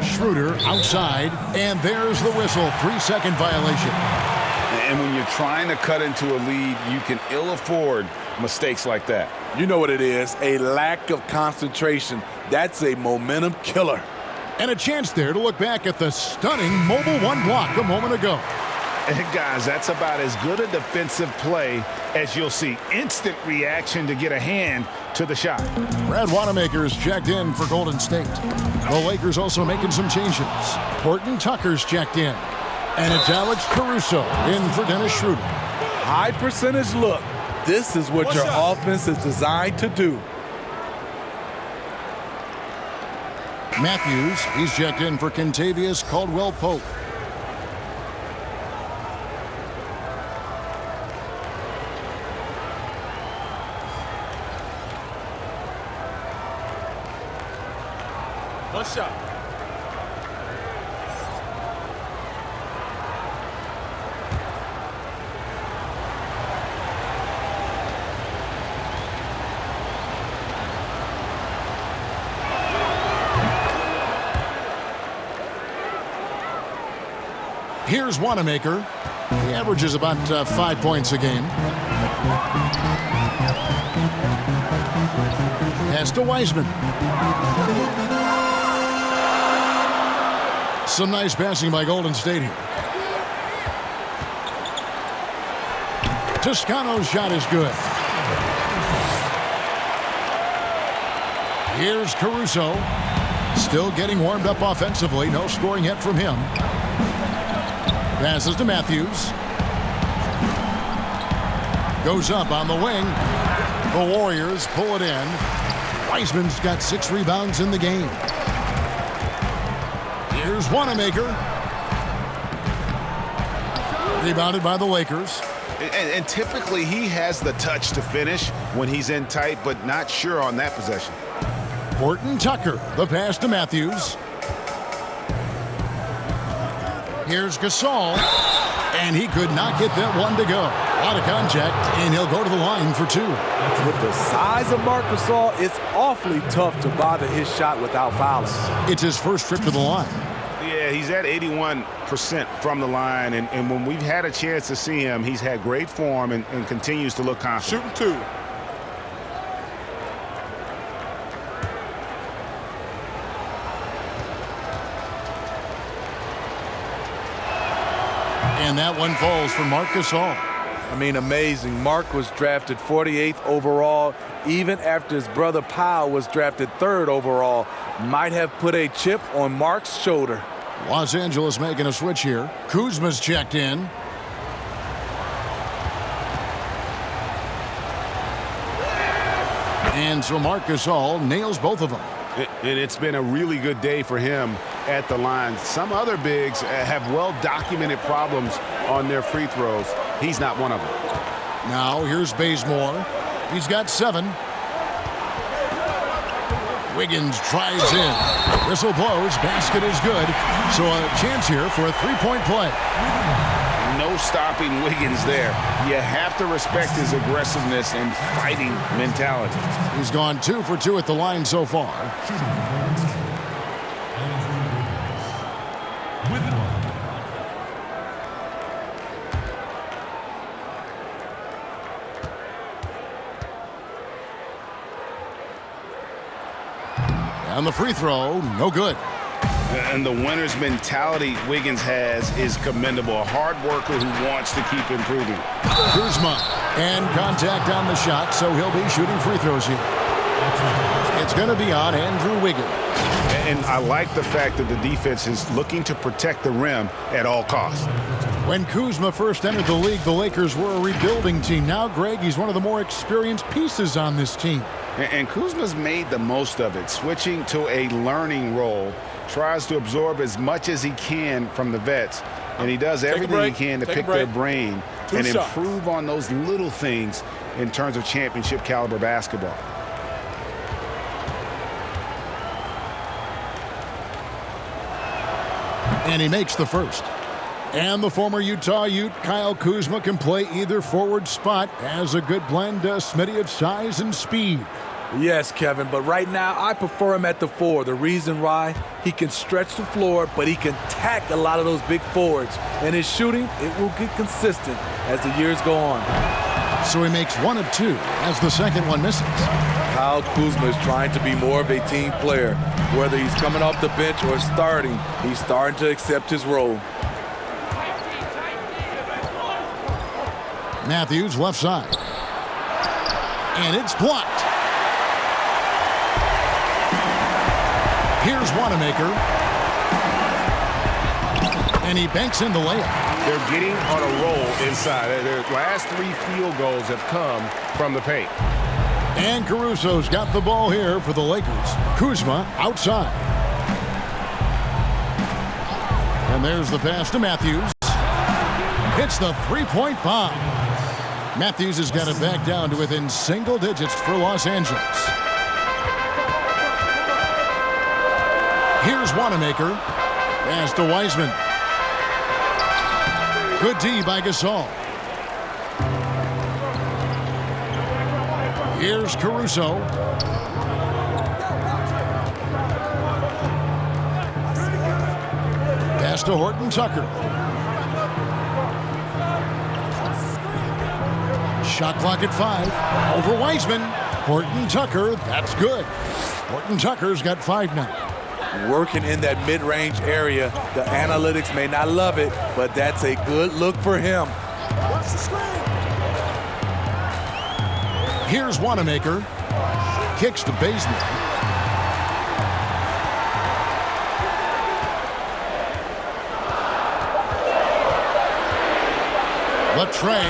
Schroeder outside, and there's the whistle. 3-second violation. And when you're trying to cut into a lead, you can ill afford mistakes like that. You know what it is, a lack of concentration. That's a momentum killer. And a chance there to look back at the stunning Mobile One block a moment ago. Guys, that's about as good a defensive play as you'll see. Instant reaction to get a hand to the shot. Brad Wanamaker's checked in for Golden State. The Lakers also making some changes. Horton Tucker's checked in. And it's Alex Caruso in for Dennis Schroeder. High percentage look. This is what your offense is designed to do. Matthews, he's checked in for Kentavious Caldwell-Pope. One shot. Here's Wanamaker. He averages about 5 points a game. Pass to Wiseman. Some nice passing by Golden State here. Toscano's shot is good. Here's Caruso. Still getting warmed up offensively. No scoring yet from him. Passes to Matthews. Goes up on the wing. The Warriors pull it in. Wiseman's got 6 rebounds in the game. Here's Wanamaker. Rebounded by the Lakers. And typically he has the touch to finish when he's in tight, but not sure on that possession. Horton Tucker, the pass to Matthews. Here's Gasol, and he could not get that one to go. Out of contact, and he'll go to the line for 2. With the size of Marc Gasol, it's awfully tough to bother his shot without fouling. It's his first trip to the line. Yeah, he's at 81% from the line, and when we've had a chance to see him, he's had great form and continues to look confident. Shooting 2. And that one falls for Marc Gasol. I mean, amazing. Marc was drafted 48th overall, even after his brother Powell was drafted 3rd overall. Might have put a chip on Marc's shoulder. Los Angeles making a switch here. Kuzma's checked in. And so Marc Gasol nails both of them. And it's been a really good day for him at the line. Some other bigs have well-documented problems on their free throws. He's not one of them. Now here's Bazemore. He's got 7. Wiggins drives in. Whistle blows. Basket is good. So a chance here for a 3-point play. No stopping Wiggins there. You have to respect his aggressiveness and fighting mentality. He's gone 2 for 2 at the line so far. And the free throw, no good. And the winner's mentality Wiggins has is commendable. A hard worker who wants to keep improving. Kuzma, and contact on the shot, so he'll be shooting free throws here. It's going to be on Andrew Wiggins. And I like the fact that the defense is looking to protect the rim at all costs. When Kuzma first entered the league, the Lakers were a rebuilding team. Now, Greg, he's one of the more experienced pieces on this team. And Kuzma's made the most of it, switching to a learning role. Tries to absorb as much as he can from the vets. And he does everything he can to pick their brain and improve on those little things in terms of championship caliber basketball. And he makes the first. And the former Utah Ute, Kyle Kuzma, can play either forward spot. Has a good blend, Smitty, of size and speed. Yes, Kevin, but right now I prefer him at the 4. The reason why, he can stretch the floor, but he can tack a lot of those big forwards. And his shooting, it will get consistent as the years go on. So he makes 1 of 2 as the second one misses. Kyle Kuzma is trying to be more of a team player. Whether he's coming off the bench or starting, he's starting to accept his role. Matthews left side. And it's blocked. Here's Wanamaker. And he banks in the layup. They're getting on a roll inside. Their last 3 field goals have come from the paint. And Caruso's got the ball here for the Lakers. Kuzma outside. And there's the pass to Matthews. It's the three-point bomb. Matthews has got it back down to within single digits for Los Angeles. Here's Wanamaker. Pass to Wiseman. Good D by Gasol. Here's Caruso. Pass to Horton Tucker. Shot clock at 5. Over Wiseman. Horton Tucker. That's good. Horton Tucker's got 5 now. Working in that mid-range area. The analytics may not love it, but that's a good look for him. Here's Wanamaker. Kicks to Bazemore. Latrey.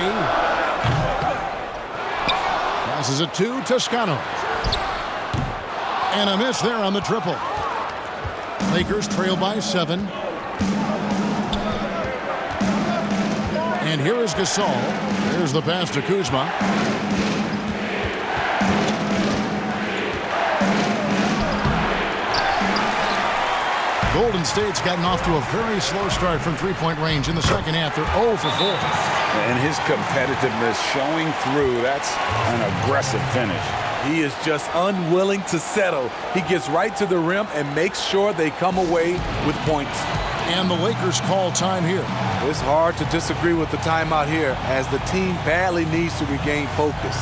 Passes it to Toscano. And a miss there on the triple. Lakers trail by 7. And here is Gasol. There's the pass to Kuzma. Golden State's gotten off to a very slow start from three-point range in the second half. They're 0 for 4. And his competitiveness showing through. That's an aggressive finish. He is just unwilling to settle. He gets right to the rim and makes sure they come away with points. And the Lakers call time here. It's hard to disagree with the timeout here as the team badly needs to regain focus.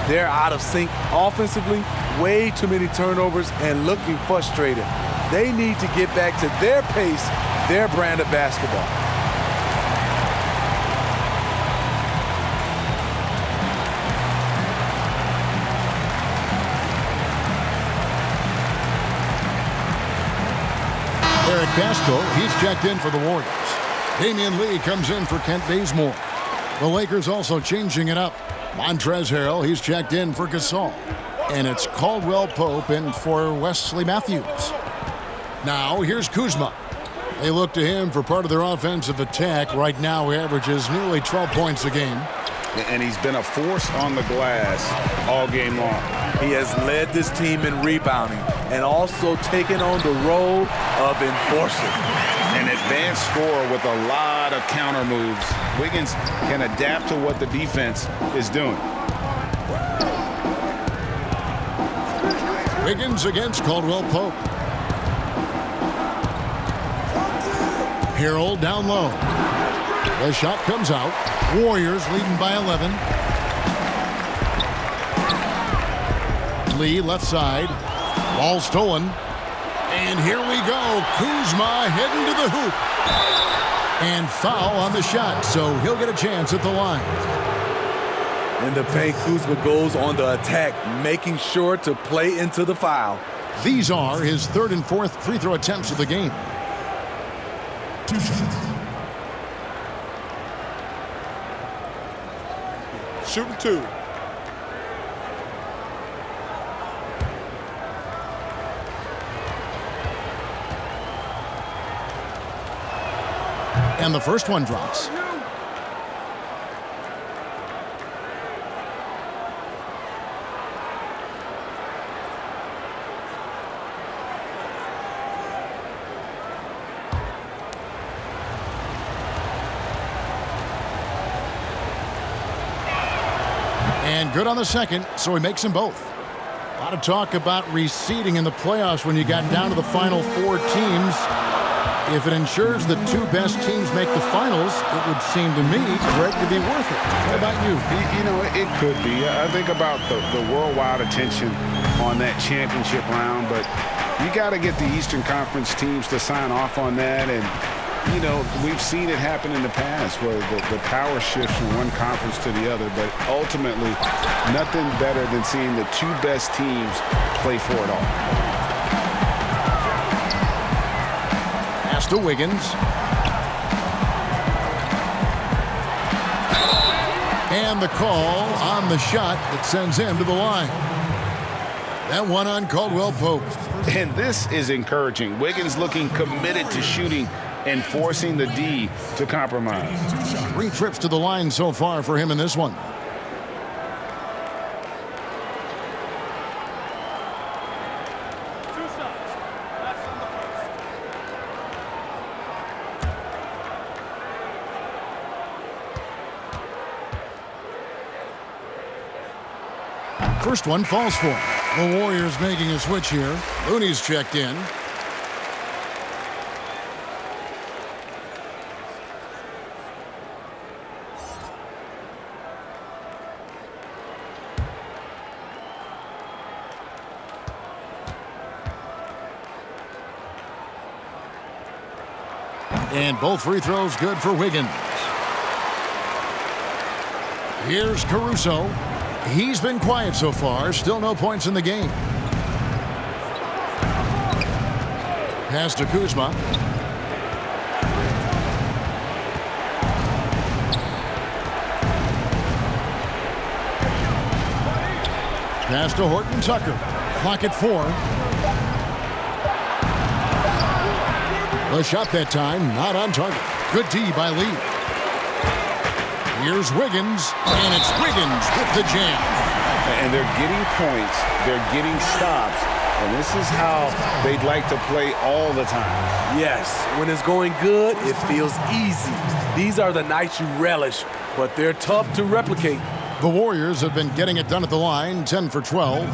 They're out of sync offensively, way too many turnovers, and looking frustrated. They need to get back to their pace, their brand of basketball. Eric Pasco, he's checked in for the Warriors. Damian Lee comes in for Kent Bazemore. The Lakers also changing it up. Montrezl Harrell, he's checked in for Gasol. And it's Caldwell Pope in for Wesley Matthews. Now, here's Kuzma. They look to him for part of their offensive attack. Right now, he averages nearly 12 points a game. And he's been a force on the glass all game long. He has led this team in rebounding and also taken on the role of enforcer. An advanced scorer with a lot of counter moves. Wiggins can adapt to what the defense is doing. Wiggins against Caldwell Pope. Harrell down low. The shot comes out. Warriors leading by 11. Lee left side. Ball stolen. And here we go. Kuzma heading to the hoop. And foul on the shot, so he'll get a chance at the line. In the paint, Kuzma goes on the attack, making sure to play into the foul. These are his third and fourth free throw attempts of the game. 2 shots. Shooting 2. And the first one drops. And good on the second, so he makes them both. A lot of talk about reseeding in the playoffs when you got down to the final 4 teams. If it ensures the 2 best teams make the finals, it would seem to me, Greg, to be worth it. What about you? You know, it could be. I think about the worldwide attention on that championship round, but you got to get the Eastern Conference teams to sign off on that, and you know, we've seen it happen in the past where the power shifts from one conference to the other, but ultimately nothing better than seeing the two best teams play for it all. Pass to Wiggins. And the call on the shot that sends him to the line. That one on Caldwell Pope. And this is encouraging. Wiggins looking committed to shooting and forcing the D to compromise. 3 trips to the line so far for him in this one. First one falls for him. The Warriors making a switch here. Looney's checked in. And both free throws good for Wiggins. Here's Caruso. He's been quiet so far. Still no points in the game. Pass to Kuzma. Pass to Horton Tucker. Clock at 4. The shot that time, not on target. Good D by Lee. Here's Wiggins, and it's Wiggins with the jam. And they're getting points, they're getting stops, and this is how they'd like to play all the time. Yes, when it's going good, it feels easy. These are the nights you relish, but they're tough to replicate. The Warriors have been getting it done at the line, 10 for 12.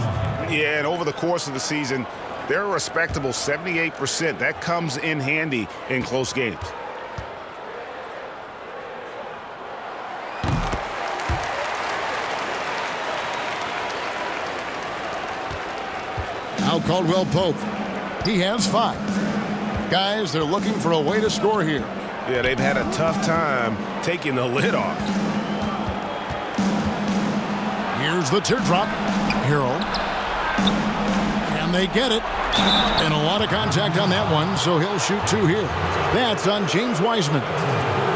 Yeah, and over the course of the season, they're a respectable 78%. That comes in handy in close games. Now Caldwell Pope. He has 5. Guys, they're looking for a way to score here. Yeah, they've had a tough time taking the lid off. Here's the teardrop. Hero. Can they get it? And a lot of contact on that one, so he'll shoot 2 here. That's on James Wiseman.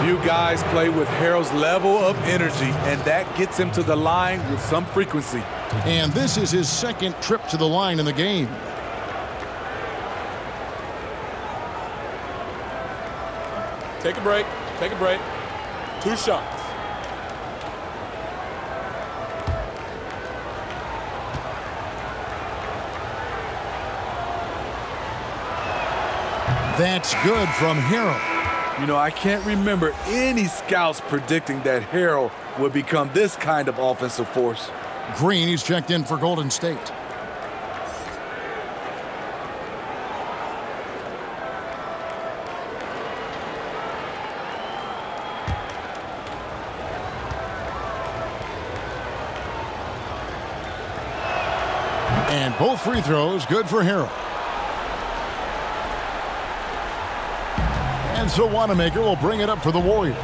Few guys play with Harrell's level of energy, and that gets him to the line with some frequency. And this is his 2nd trip to the line in the game. Take a break. Take a break. 2 shots. That's good from Harrell. You know, I can't remember any scouts predicting that Harrell would become this kind of offensive force. Green, he's checked in for Golden State. And both free throws good for Harrell. And so Wanamaker will bring it up for the Warriors.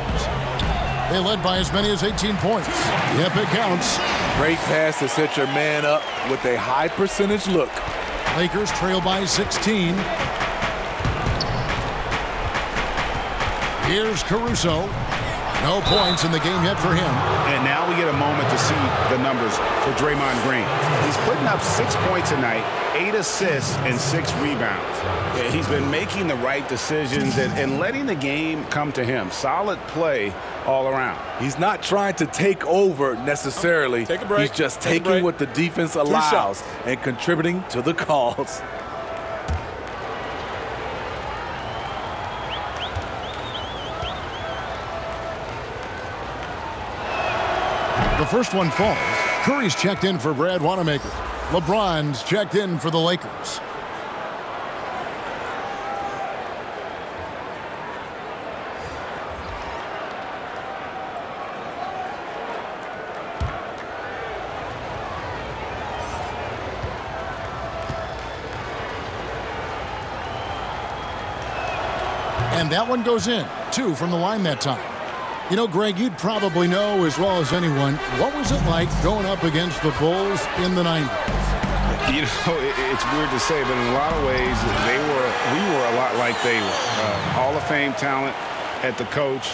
They led by as many as 18 points. Yep, it counts. Great pass to set your man up with a high percentage look. Lakers trail by 16. Here's Caruso. No points in the game yet for him. And now we get a moment to see the numbers for Draymond Green. He's putting up 6 points tonight, 8 assists, and 6 rebounds. He's been making the right decisions and letting the game come to him. Solid play all around. He's not trying to take over necessarily. Take a break. He's just taking what the defense allows and contributing to the calls. The first one falls. Curry's checked in for Brad Wanamaker. LeBron's checked in for the Lakers. And that one goes in. 2 from the line that time. You know, Greg, you'd probably know as well as anyone, what was it like going up against the Bulls in the 90s? You know, it's weird to say, but in a lot of ways, we were a lot like they were. Hall of Fame talent at the coach,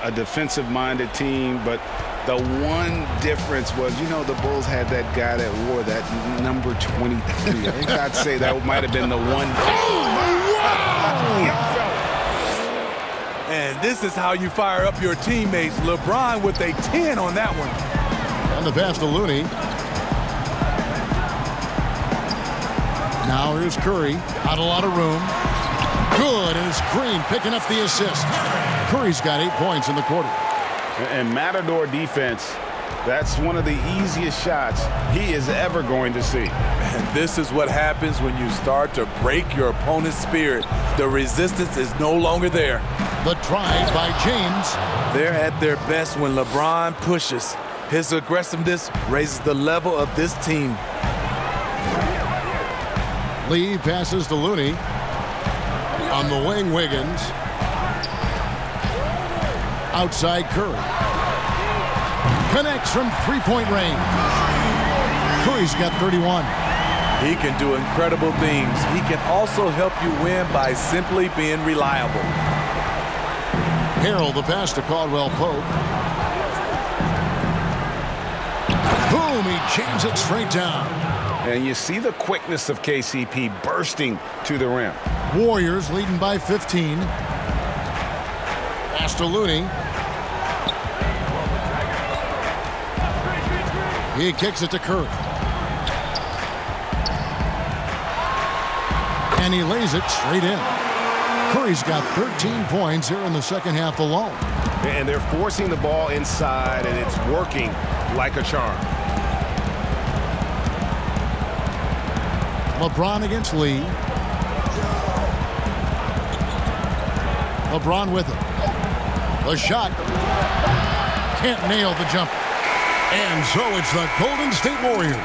a defensive-minded team, but the one difference was, you know, the Bulls had that guy that wore that number 23. I think I'd say that might have been the one. And this is how you fire up your teammates. LeBron with a 10 on that one. And the pass to Looney. Now here's Curry. Not a lot of room. Good, and it's Green picking up the assist. Curry's got 8 points in the quarter. And Matador defense, that's one of the easiest shots he is ever going to see. And this is what happens when you start to break your opponent's spirit. The resistance is no longer there. The drive by James. They're at their best when LeBron pushes. His aggressiveness raises the level of this team. Lee passes to Looney. On the wing, Wiggins. Outside Curry. Connects from three-point range. Curry's got 31. He can do incredible things. He can also help you win by simply being reliable. Harrell, the pass to Caldwell Pope. Boom, he jams it straight down. And you see the quickness of KCP bursting to the rim. Warriors leading by 15. Pass to Looney. He kicks it to Curry. And he lays it straight in. Curry's got 13 points here in the second half alone. And they're forcing the ball inside, and it's working like a charm. LeBron against Lee. LeBron with it. The shot. Can't nail the jumper. And so it's the Golden State Warriors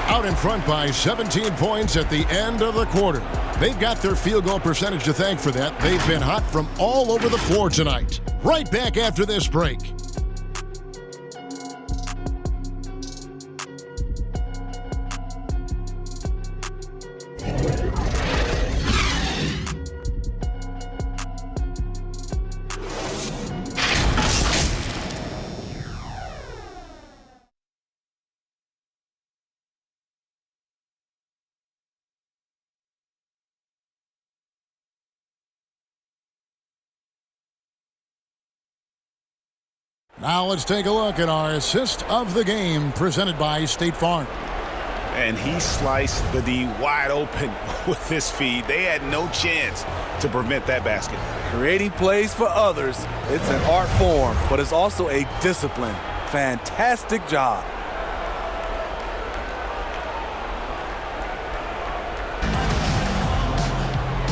out in front by 17 points at the end of the quarter. They've got their field goal percentage to thank for that. They've been hot from all over the floor tonight. Right back after this break. Now let's take a look at our assist of the game presented by State Farm. And he sliced the D wide open with this feed. They had no chance to prevent that basket. Creating plays for others, it's an art form, but it's also a discipline. Fantastic job.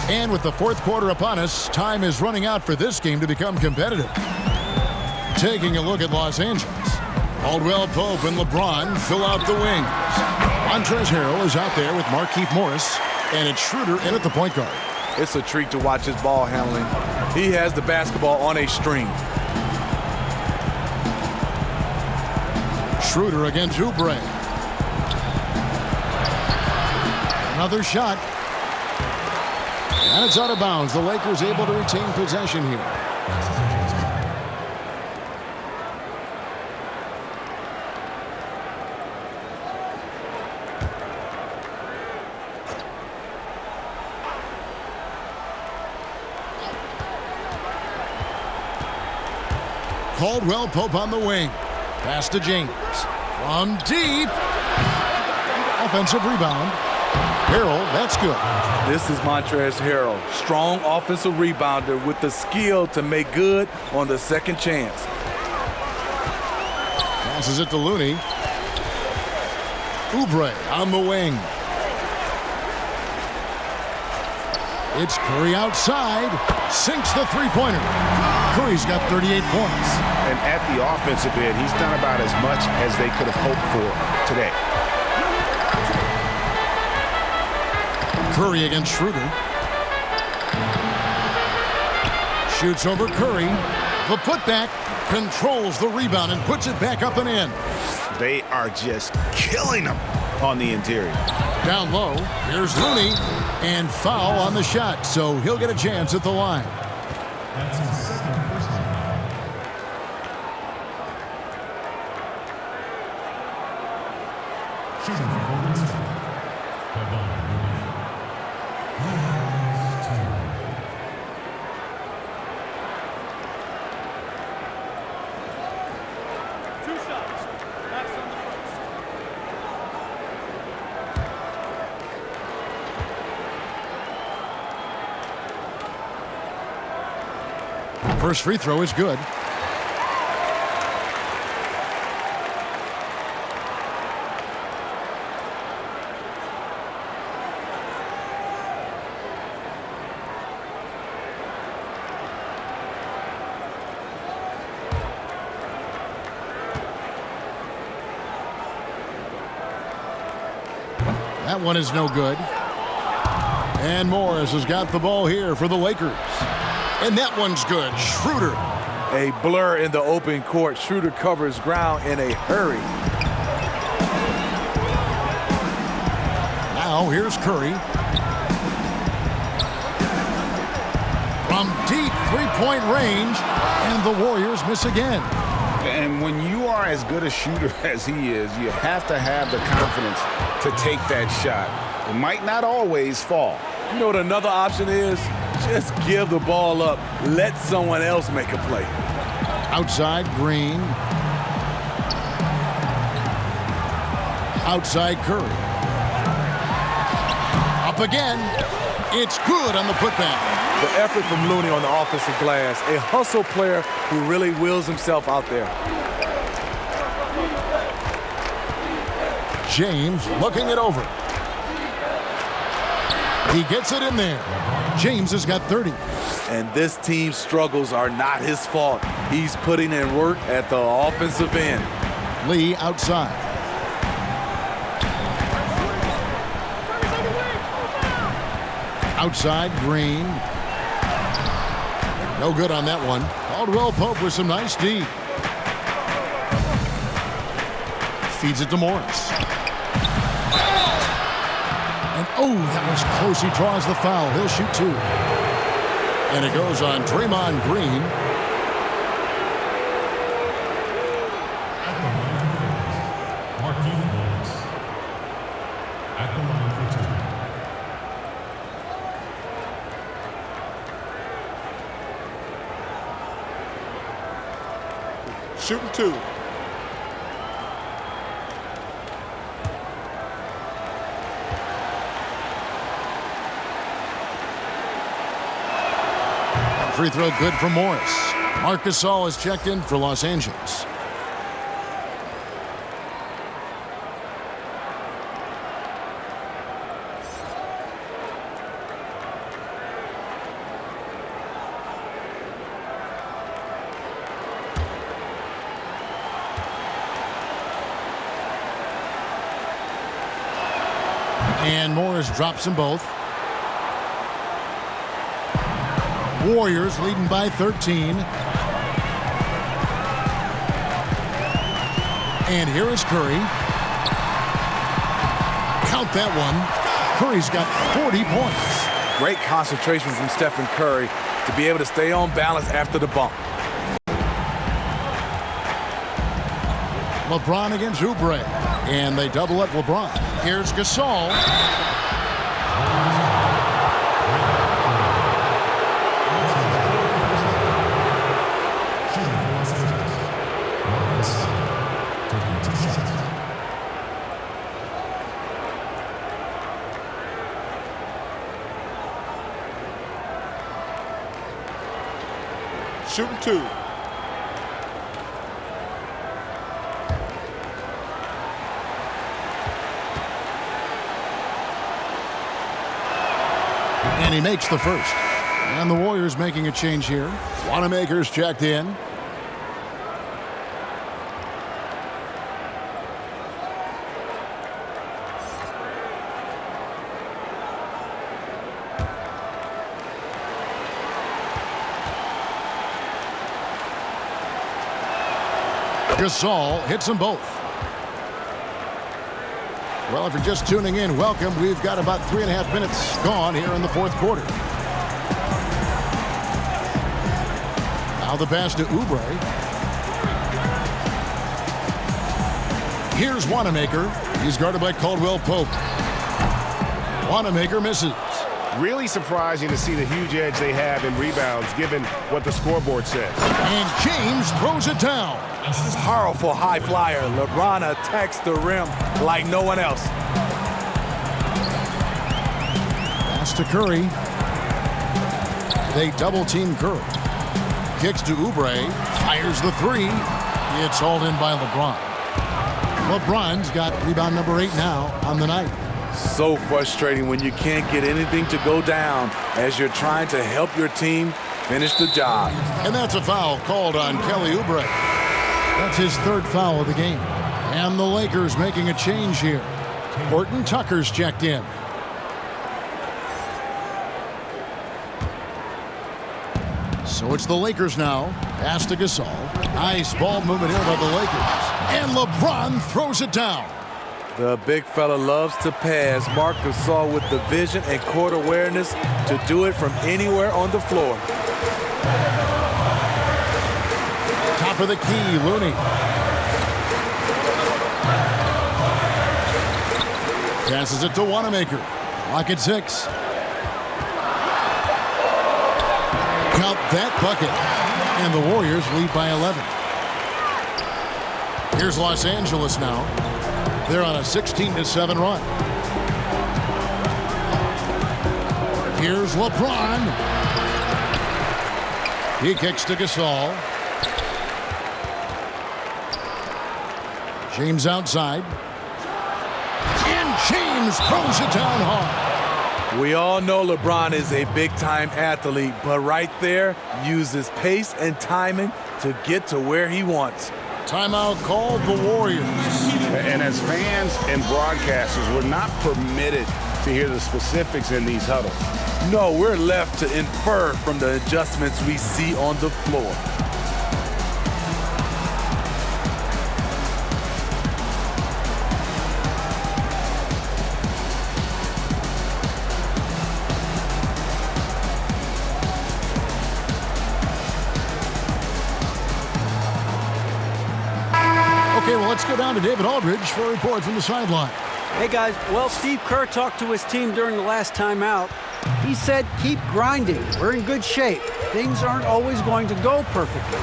And with the fourth quarter upon us, time is running out for this game to become competitive. Taking a look at Los Angeles. Caldwell Pope and LeBron fill out the wings. Montrezl Harrell is out there with Markieff Morris, and it's Schroeder in at the point guard. It's a treat to watch his ball handling. He has the basketball on a string. Schroeder against Oubre. Another shot. And it's out of bounds. The Lakers able to retain possession here. Caldwell Pope on the wing. Pass to James. From deep. Offensive rebound. Harrell, that's good. This is Montrezl Harrell. Strong offensive rebounder with the skill to make good on the second chance. Passes it to Looney. Oubre on the wing. It's Curry outside. Sinks the three-pointer. Curry's got 38 points. And at the offensive end, he's done about as much as they could have hoped for today. Curry against Schroeder. Shoots over Curry. The putback, controls the rebound and puts it back up and in. They are just killing them on the interior. Down low, here's Looney, and foul on the shot, so he'll get a chance at the line. That's his second personal foul. Shooting for Golden State. Kevon Looney. Last two. Two shots. Max on the First free throw is good. That one is no good. And Morris has got the ball here for the Lakers. And that one's good. Schroeder. A blur in the open court. Schroeder covers ground in a hurry. Now here's Curry. From deep three-point range, and the Warriors miss again. And when you are as good a shooter as he is, you have to have the confidence to take that shot. It might not always fall. You know what another option is? Just give the ball up. Let someone else make a play. Outside, Green. Outside, Curry. Up again. It's good on the putback. The effort from Looney on the offensive glass. A hustle player who really wills himself out there. James looking it over. He gets it in there. James has got 30. And this team's struggles are not his fault. He's putting in work at the offensive end. Lee outside. Outside, Green. No good on that one. Caldwell Pope with some nice D. Feeds it to Morris. And oh, that was close. He draws the foul. He'll shoot two. And it goes on Draymond Green. At the line for the Lakers, Markieff Morris. At the line for two. Shooting two. Free throw good for Morris. Marc Gasol has checked in for Los Angeles. And Morris drops them both. Warriors leading by 13. And here is Curry. Count that one. Curry's got 40 points. Great concentration from Stephen Curry to be able to stay on balance after the bump. LeBron against Oubre. And they double up LeBron. Here's Gasol. Shooting two. And he makes the first. And the Warriors making a change here. Wanamaker's checked in. Gasol hits them both. Well, if you're just tuning in, welcome. We've got about 3.5 minutes gone here in the fourth quarter. Now the pass to Oubre. Here's Wanamaker. He's guarded by Caldwell Pope. Wanamaker misses. Really surprising to see the huge edge they have in rebounds given what the scoreboard says. And James throws it down. Powerful high flyer. LeBron attacks the rim like no one else. Pass to Curry. They double team Curry. Kicks to Oubre. Fires the three. It's hauled in by LeBron. LeBron's got rebound number 8 now on the night. So frustrating when you can't get anything to go down as you're trying to help your team finish the job. And that's a foul called on Kelly Oubre. That's his 3rd foul of the game. And the Lakers making a change here. Horton Tucker's checked in. So it's the Lakers now. Pass to Gasol. Nice ball movement here by the Lakers. And LeBron throws it down. The big fella loves to pass. Marc Gasol with the vision and court awareness to do it from anywhere on the floor. Top of the key, Looney. Passes it to Wanamaker. Clock at 6. Count that bucket. And the Warriors lead by 11. Here's Los Angeles now. They're on a 16-7 run. Here's LeBron. He kicks to Gasol. James outside. And James throws it down hard. We all know LeBron is a big-time athlete, but right there, uses pace and timing to get to where he wants. Timeout called the Warriors. And as fans and broadcasters, we're not permitted to hear the specifics in these huddles. No, we're left to infer from the adjustments we see on the floor. Okay, well, let's go down to David Aldridge for a report from the sideline. Hey, guys. Well, Steve Kerr talked to his team during the last timeout. He said, keep grinding. We're in good shape. Things aren't always going to go perfectly.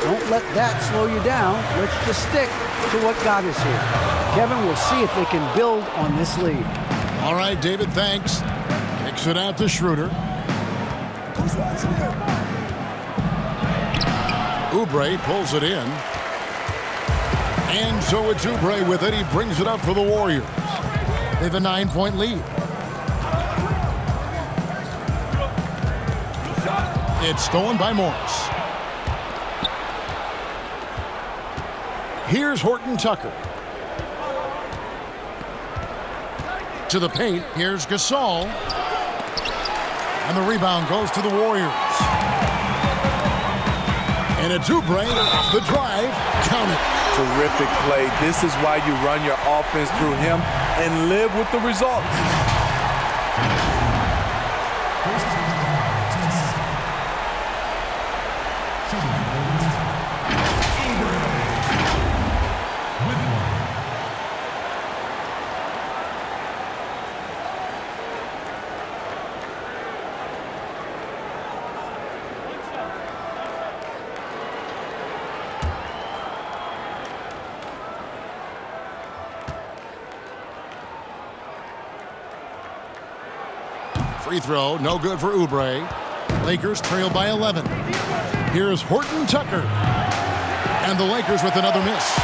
Don't let that slow you down. Let's just stick to what got us here. Kevin, we'll see if they can build on this lead. All right, David, thanks. Kicks it out to Schroeder. Oubre pulls it in. And so it's Oubre with it. He brings it up for the Warriors. They have a 9-point lead. It's stolen by Morris. Here's Horton Tucker. To the paint. Here's Gasol. And the rebound goes to the Warriors. And it's Oubre off the drive. Count it. Terrific play. This is why you run your offense through him and live with the results. Free throw, no good for Oubre. Lakers trail by 11. Here's Horton Tucker. And the Lakers with another miss.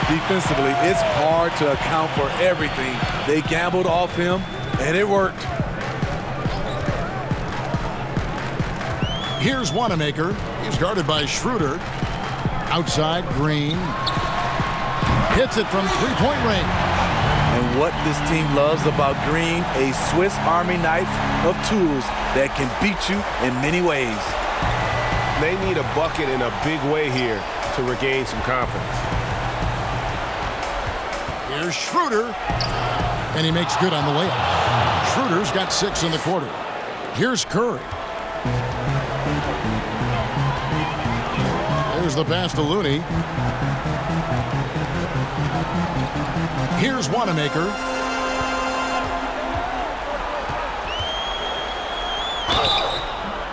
Defensively, it's hard to account for everything. They gambled off him, and it worked. Here's Wanamaker. He's guarded by Schroeder. Outside, Green. Hits it from three-point range. And what this team loves about Green, a Swiss Army knife of tools that can beat you in many ways. They need a bucket in a big way here to regain some confidence. Here's Schroeder. And he makes good on the layup. Schroeder's got 6 in the quarter. Here's Curry. There's the pass to Looney. Here's Wanamaker.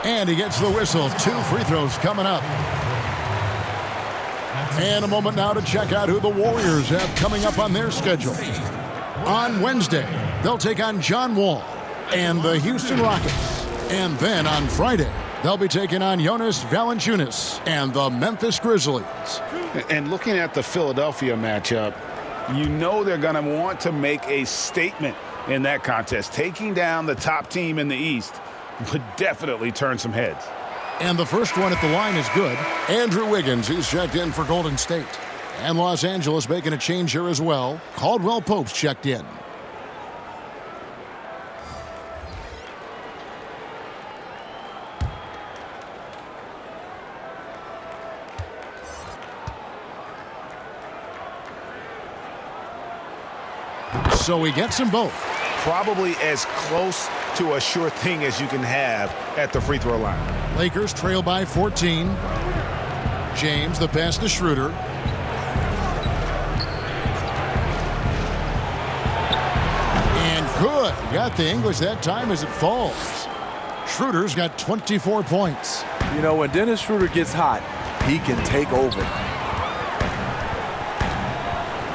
And he gets the whistle. 2 free throws coming up. And a moment now to check out who the Warriors have coming up on their schedule. On Wednesday, they'll take on John Wall and the Houston Rockets. And then on Friday, they'll be taking on Jonas Valanciunas and the Memphis Grizzlies. And looking at the Philadelphia matchup, you know they're going to want to make a statement in that contest. Taking down the top team in the East would definitely turn some heads. And the first one at the line is good. Andrew Wiggins, he's checked in for Golden State. And Los Angeles making a change here as well. Caldwell Pope's checked in. So he gets them both. Probably as close to a sure thing as you can have at the free throw line. Lakers trail by 14. James, the pass to Schroeder. And good. Got the English that time as it falls. Schroeder's got 24 points. You know, when Dennis Schroeder gets hot, he can take over.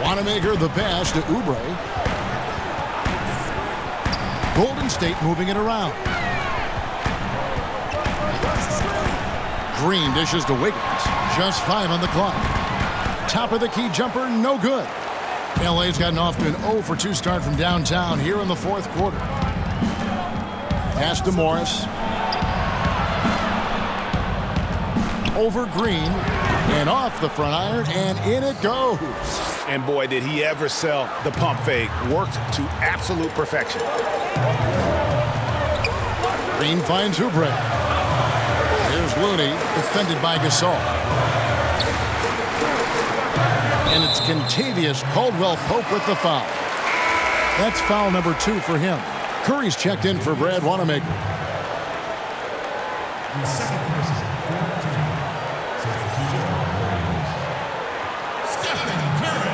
Wanamaker the pass to Oubre. Golden State moving it around. Green dishes to Wiggins. Just 5 on the clock. Top of the key jumper, no good. LA's gotten off to an 0 for 2 start from downtown here in the 4th quarter. Pass to Morris. Over Green. And off the front iron, and in it goes. And boy, did he ever sell the pump fake. Worked to absolute perfection. Green finds Oubre. Here's Looney, defended by Gasol. And it's Kentavious Caldwell-Pope with the foul. That's foul number 2 for him. Curry's checked in for Brad Wanamaker. The second person, Stephen Curry.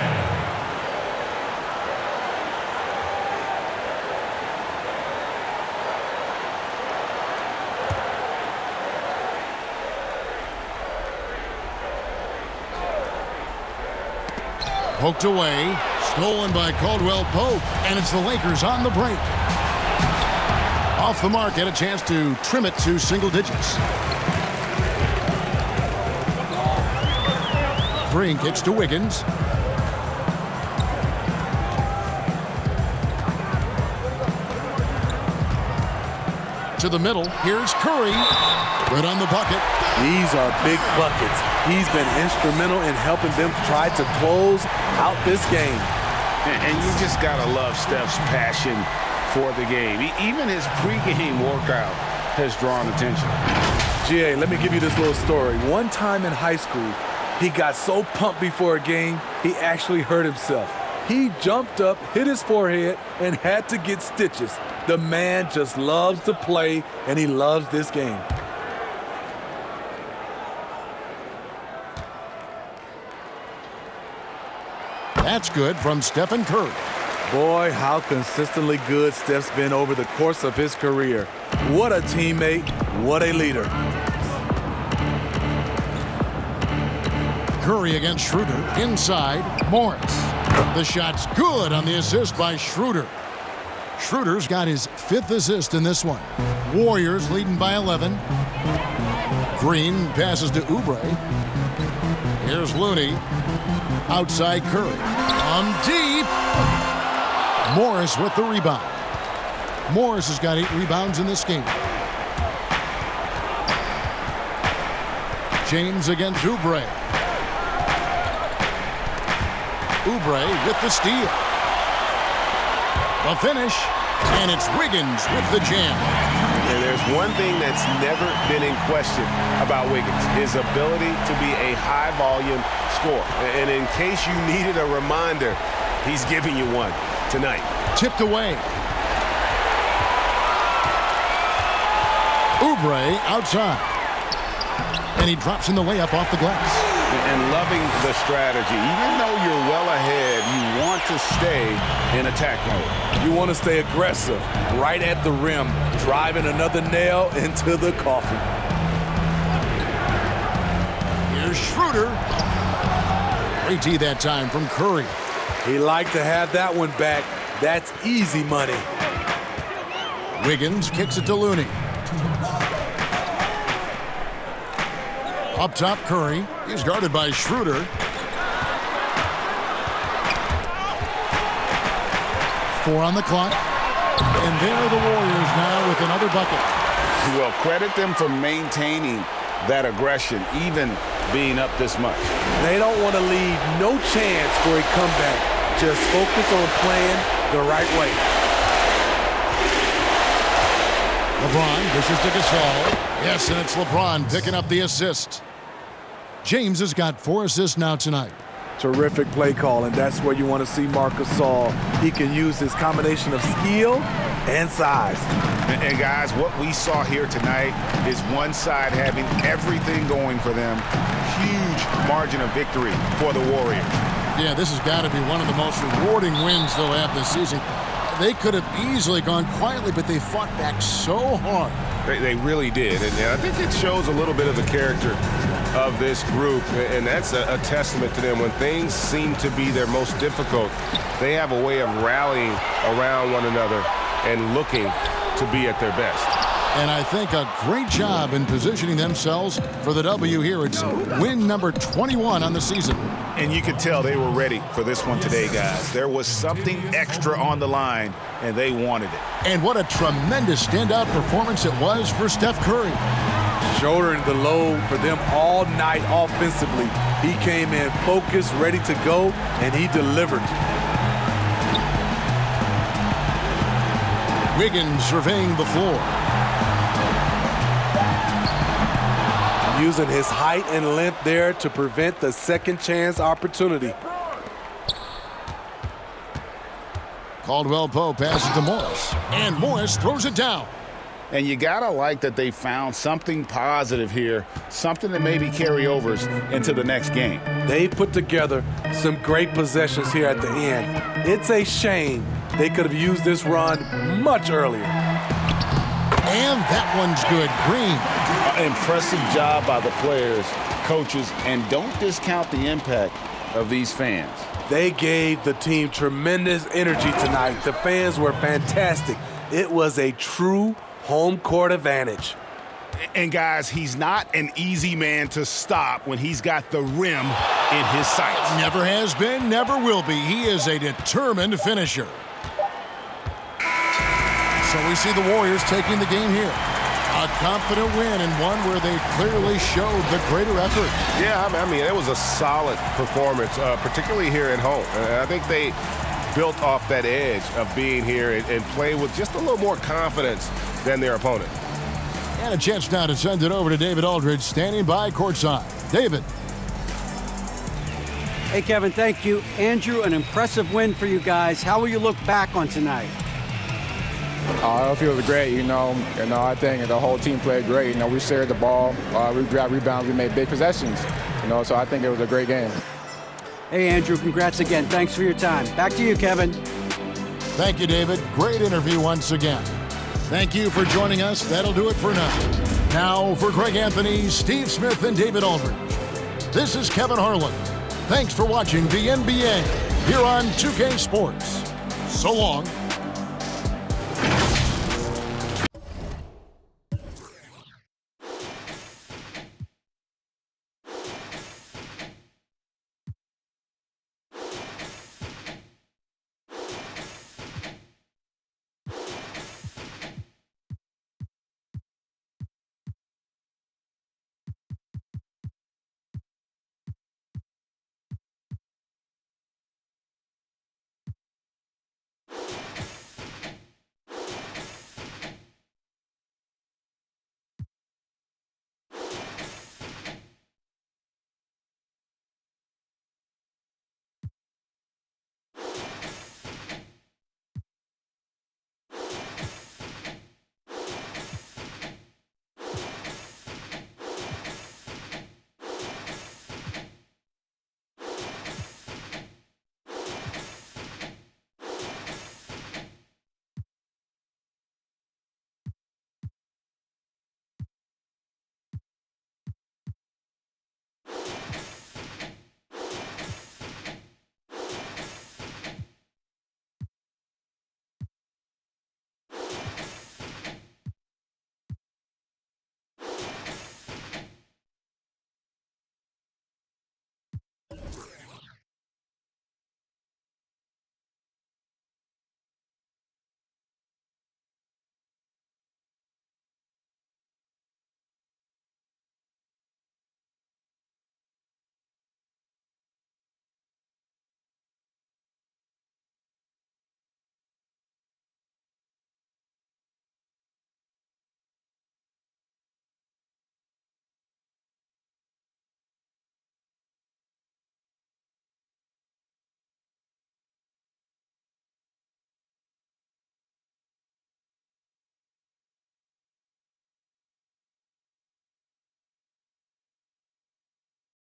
Poked away, stolen by Caldwell-Pope, and it's the Lakers on the break. Off the mark, had a chance to trim it to single digits. Green kicks to Wiggins. To the middle, here's Curry. Good on the bucket. These are big buckets. He's been instrumental in helping them try to close out this game. And you just got to love Steph's passion for the game. Even his pregame workout has drawn attention. GA, let me give you this little story. One time in high school, he got so pumped before a game, he actually hurt himself. He jumped up, hit his forehead, and had to get stitches. The man just loves to play, and he loves this game. That's good from Stephen Curry. Boy, how consistently good Steph's been over the course of his career. What a teammate, what a leader. Curry against Schroeder. Inside, Morris. The shot's good on the assist by Schroeder. Schroeder's got his 5th assist in this one. Warriors leading by 11. Green passes to Oubre. Here's Looney. Outside Curry. Deep. Morris with the rebound. Morris has got 8 rebounds in this game. James against Oubre. Oubre with the steal. The finish, and it's Wiggins with the jam. And there's one thing that's never been in question about Wiggins, his ability to be a high-volume scorer. And in case you needed a reminder, He's giving you one tonight. Tipped away. Oubre outside. And he drops in the layup off the glass. And loving the strategy. Even though you're well ahead, you want to stay in attack mode. You want to stay aggressive, right at the rim, driving another nail into the coffin. Here's Schroeder. Great D that time from Curry. He liked to have that one back. That's easy money. Wiggins kicks it to Looney. Up top, Curry. He's guarded by Schroeder. Four on the clock. And there are the Warriors now with another bucket. Well, credit them for maintaining that aggression, even being up this much. They don't want to leave no chance for a comeback. Just focus on playing the right way. LeBron dishes to Gasol. Yes, and it's LeBron picking up the assist. James has got 4 assists now tonight. Terrific play call, and that's where you want to see Marc Gasol. He can use his combination of skill and size. And guys, what we saw here tonight is one side having everything going for them. Huge margin of victory for the Warriors. Yeah, this has got to be one of the most rewarding wins they'll have this season. They could have easily gone quietly, but they fought back so hard. They really did, and I think it shows a little bit of the character of this group, and that's a testament to them. When things seem to be their most difficult, they have a way of rallying around one another and looking to be at their best. And I think a great job in positioning themselves for the W here. It's win number 21 on the season. And you could tell they were ready for this one today, guys. There was something extra on the line, and they wanted it. And what a tremendous standout performance it was for Steph Curry. Shouldering the load for them all night offensively. He came in focused, ready to go, and he delivered. Wiggins surveying the floor. Using his height and length there to prevent the second chance opportunity. Caldwell Pope passes to Morris. And Morris throws it down. And you got to like that they found something positive here, something that maybe carry overs into the next game. They put together some great possessions here at the end. It's a shame they could have used this run much earlier. And that one's good. Green. Impressive job by the players, coaches, and don't discount the impact of these fans. They gave the team tremendous energy tonight. The fans were fantastic. It was a true home court advantage. And guys, he's not an easy man to stop when he's got the rim in his sights. Never has been, never will be. He is a determined finisher. So we see the Warriors taking the game here. A confident win and one where they clearly showed the greater effort. Yeah, I mean, it was a solid performance, particularly here at home. And I think they built off that edge of being here and play with just a little more confidence than their opponent. And a chance now to send it over to David Aldridge, standing by courtside. David. Hey, Kevin, thank you. Andrew, an impressive win for you guys. How will you look back on tonight? I feel great, I think the whole team played great. We shared the ball, we grabbed rebounds, we made big possessions, so I think it was a great game. Hey, Andrew, congrats again. Thanks for your time. Back to you, Kevin. Thank you, David. Great interview once again. Thank you for joining us. That'll do it for now. Now, for Greg Anthony, Steve Smith, and David Aldridge, this is Kevin Harlan. Thanks for watching the NBA here on 2K Sports. So long.